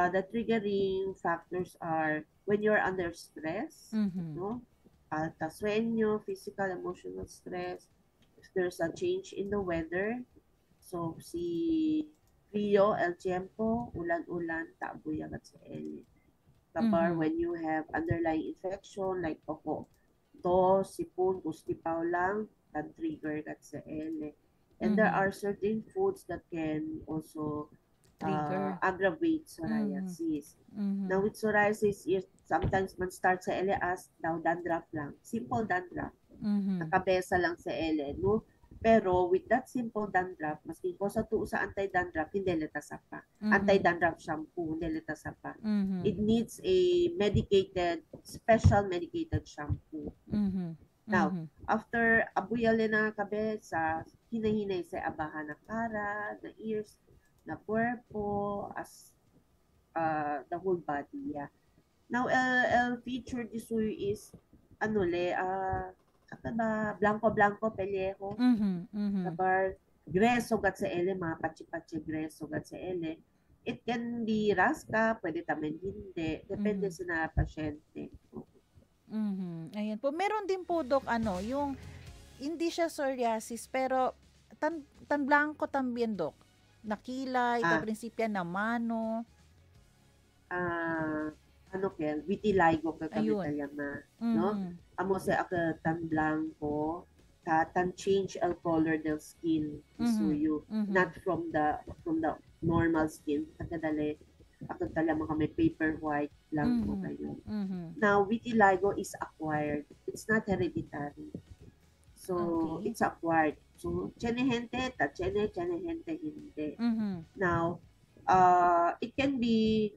the triggering factors are when you're under stress, no? Alta sueño, physical, emotional stress, if there's a change in the weather, so si Rio, El Tiempo, ulan-ulan, taabuyan at sa ele. Kapag when you have underlying infection like tos, sipon, kustipaw lang, trigger at sa ele. And there are certain foods that can also aggravate psoriasis. Now with psoriasis, sometimes man start sa ele as daw dandruff lang. Simple dandruff. Nakabesa lang sa ele, no? Pero with that simple dandruff, maski ko sa tuo sa anti-dandruff, hindi leta sapa. Anti-dandruff shampoo, hindi leta sapa. It needs a special medicated shampoo. Now, after abuyali na kabesa, hinahinay sa abahan na cara, na ears, na puerpo, as the whole body. Yeah. Now, feature disuyo is, blanco-blanco, pellejo. Kapag greso gat sa ele, mga pachi-pachi greso gat sa ele, it can be raska, pwede tamen hindi. Depende sa pasyente. Ayan po. Meron din po, Dok, yung hindi siya psoriasis, pero tan blanco también, Dok. Nakilay, prinsipya na mano. Vitiligo kagamitan na, no? Amo sa tan blanco, tan change ang color del skin isuyo, not from the normal skin. Kadali ako tala mga may paper white lang po kayo. Now, vitiligo is acquired. It's not hereditary. So, it's acquired. So, chene gente, hindi. Now, it can be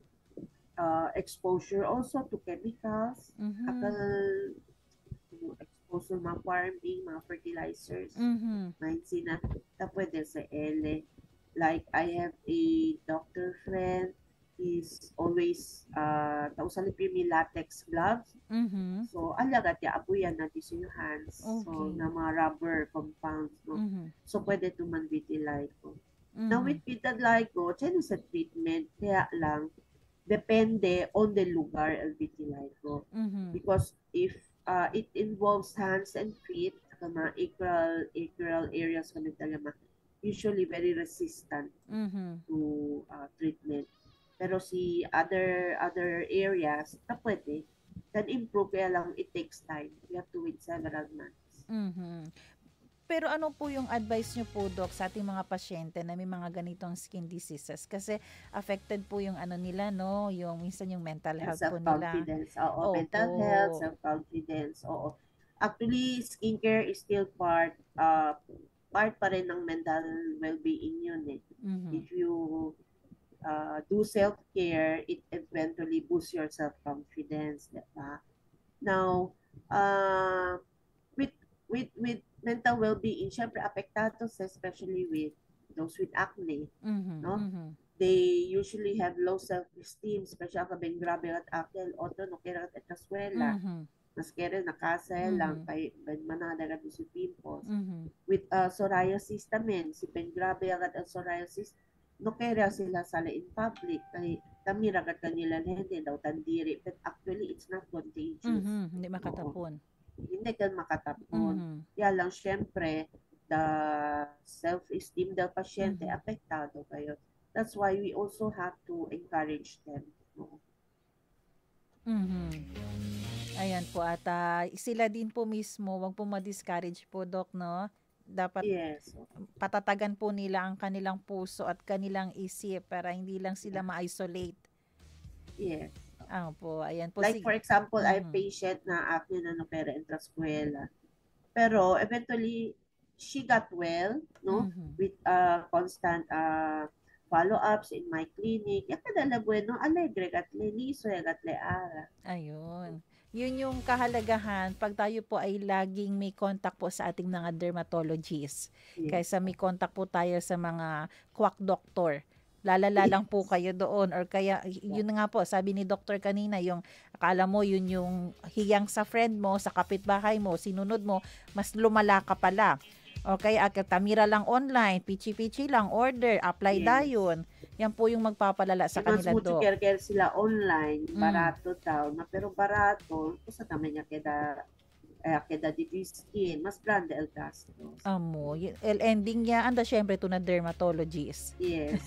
exposure also to chemicals, exposure mga farming, mga fertilizers, na pwede sa ele. Like, I have a doctor friend, he's always tausan ni latex gloves. So, alagat ya abuyan na yung hands. So, na mga rubber compounds. No? So, pwede tuman vitiligo. Now, with vitiligo, dyan sa treatment, kaya lang, depende on the lugar ang vitiligo. Because if it involves hands and feet, mga acral areas kami talaga, usually very resistant to treatment. Pero si other areas, na pwede, can improve, kaya lang it takes time. You have to wait several months. Pero ano po yung advice nyo po, Doc, sa ating mga pasyente na may mga ganitong skin diseases? Kasi affected po yung nila, no? Yung minsan yung mental health po nila. Self-confidence, mental health, self-confidence, Actually, skincare is still part pa rin ng mental well-being yun eh. If you do self-care, it eventually boosts your self-confidence, diba? Now, with mental well-being, syempre apektado, especially with those with acne, no? They usually have low self-esteem, especially kapag grabe at acne, no kaya at kaswela. Mas kaya nakasay lang, kay manadagat si pimples. With psoriasis naman, si grabe at psoriasis, no kaya sila sala in public, kay tamiragat kanila hindi daw tandiri, but actually it's not contagious. Hindi makatapon. Hindi ka makatapon. Kaya lang, syempre, the self-esteem del pasyente, apektado kayo. That's why we also have to encourage them. Ayan po, at sila din po mismo, wag po ma-discourage po, Doc, no? Dapat patatagan po nila ang kanilang puso at kanilang isip para hindi lang sila ma-isolate. Yes. Po, ayan po. Like for example, I have patient na acne na nopera intrascuela. Pero eventually, she got well, no? With constant follow-ups in my clinic. Yung kadala bueno, alegre at leniso, at leara. Ayun. Yun yung kahalagahan pag tayo po ay laging may contact po sa ating mga dermatologists. Kaysa may contact po tayo sa mga quack doctor. Lalala lang po kayo doon, or kaya yun nga po, sabi ni doktor kanina, yung akala mo yun yung hiyang sa friend mo, sa kapitbahay mo, sinunod mo, mas lumala ka pala. Okay, tamira lang online, pichi-pichi lang, order, apply dayon. Yan po yung magpapalala sa kanila, Dok. Mas care sila online, barato daw, pero barato, sa naman niya kaya queda diffuse skin, mas grande el gasto. Amo, el ending niya, anda syempre to na dermatologist. Yes.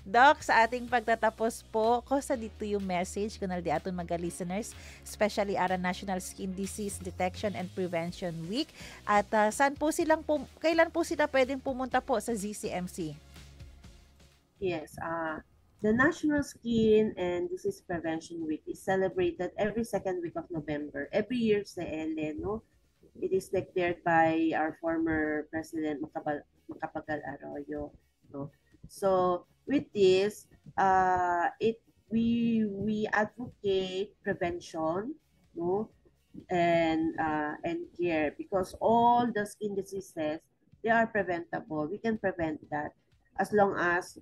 Doc, sa ating pagtatapos po, kosa dito yung message kunal di aton mga listeners, especially ara National Skin Disease Detection and Prevention Week. At kailan po sila pwedeng pumunta po sa ZCMC? Yes, the National Skin and Disease Prevention Week is celebrated every second week of November. Every year sa Ellen, no? It is declared by our former President Macapagal Arroyo. No? So with this, we advocate prevention, no, and care, because all the skin diseases, they are preventable. We can prevent that as long as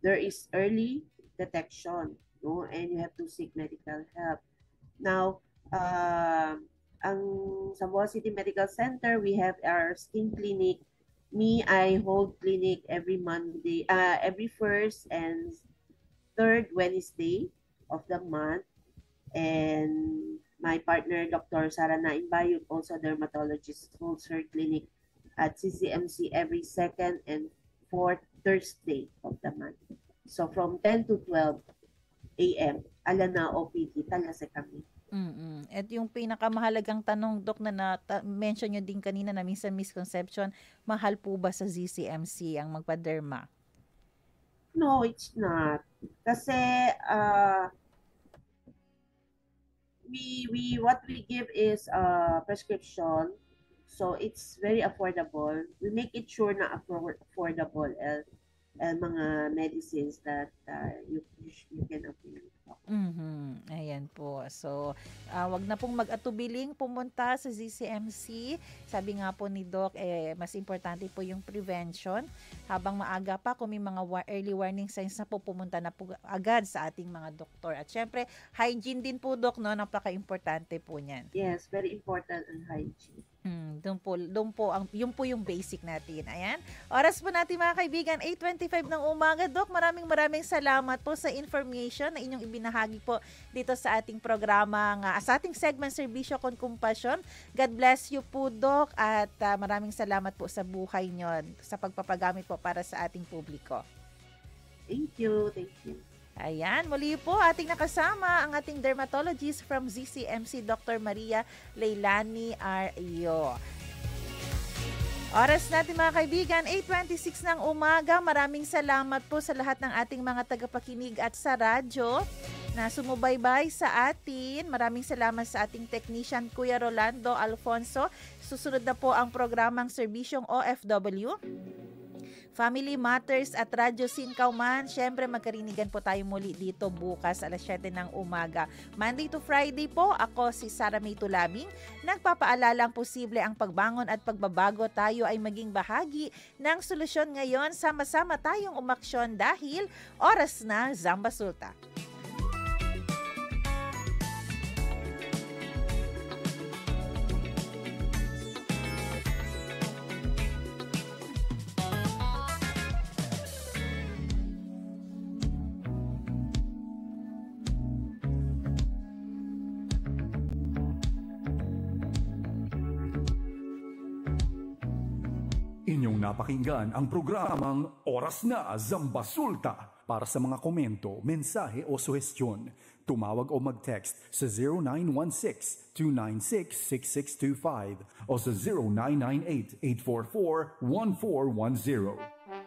there is early detection, no, and you have to seek medical help. Now, ang Zamboanga City Medical Center, we have our skin clinic. I hold clinic every Monday, every first and third Wednesday of the month. And my partner, Dr. Sara Naimbayuk, also dermatologist, holds her clinic at CCMC every second and fourth Thursday of the month. So from 10 to 12 a.m., ala na OPD, talase kami. At yung pinakamahalagang tanong, Doc, na mention nyo din kanina na minsan misconception, mahal po ba sa ZCMC ang magpa-derma? No, it's not. Kasi what we give is prescription, so it's very affordable. We make it sure na affordable mga medicines that you can avail. Ayan po. So, wag na pong mag-atubiling pumunta sa ZCMC. Sabi nga po ni Doc, mas importante po yung prevention. Habang maaga pa, kung may mga early warning signs na po, pumunta na po agad sa ating mga doktor. At syempre, hygiene din po, Doc, no? Napaka-importante po niyan. Yes, very important ang hygiene. Yun po yung basic natin. Ayan. Oras po natin mga kaibigan, 8:25 ng umaga. Doc, maraming salamat po sa information na inyong ibinahagi po dito sa ating programa, sa ating segment Serbisyo con Compassion. God bless you po, Doc, at maraming salamat po sa buhay nyo, sa pagpapagamit po para sa ating publiko. Thank you. Ayan, muli po ating nakasama ang ating dermatologist from ZCMC, Dr. Maria Leilani Aryo. Oras natin mga kaibigan, 8:26 ng umaga. Maraming salamat po sa lahat ng ating mga tagapakinig at sa radyo na sumubaybay sa atin. Maraming salamat sa ating technician, Kuya Rolando Alfonso. Susunod na po ang programang Serbisyong OFW, Family Matters at Radyo Sinkauman. Siyempre, magkarinigan po tayo muli dito bukas alas 7 ng umaga. Monday to Friday po, ako si Sara May Tulabing. Nagpapaalalang posible ang pagbangon at pagbabago. Tayo ay maging bahagi ng solusyon ngayon. Sama-sama tayong umaksyon dahil oras na Zamba Sulta. Inyong napakinggan ang programang Oras na Zamba Sulta. Para sa mga komento, mensahe o suhestyon, tumawag o mag-text sa 0916-296-6625 o sa 0998-844-1410.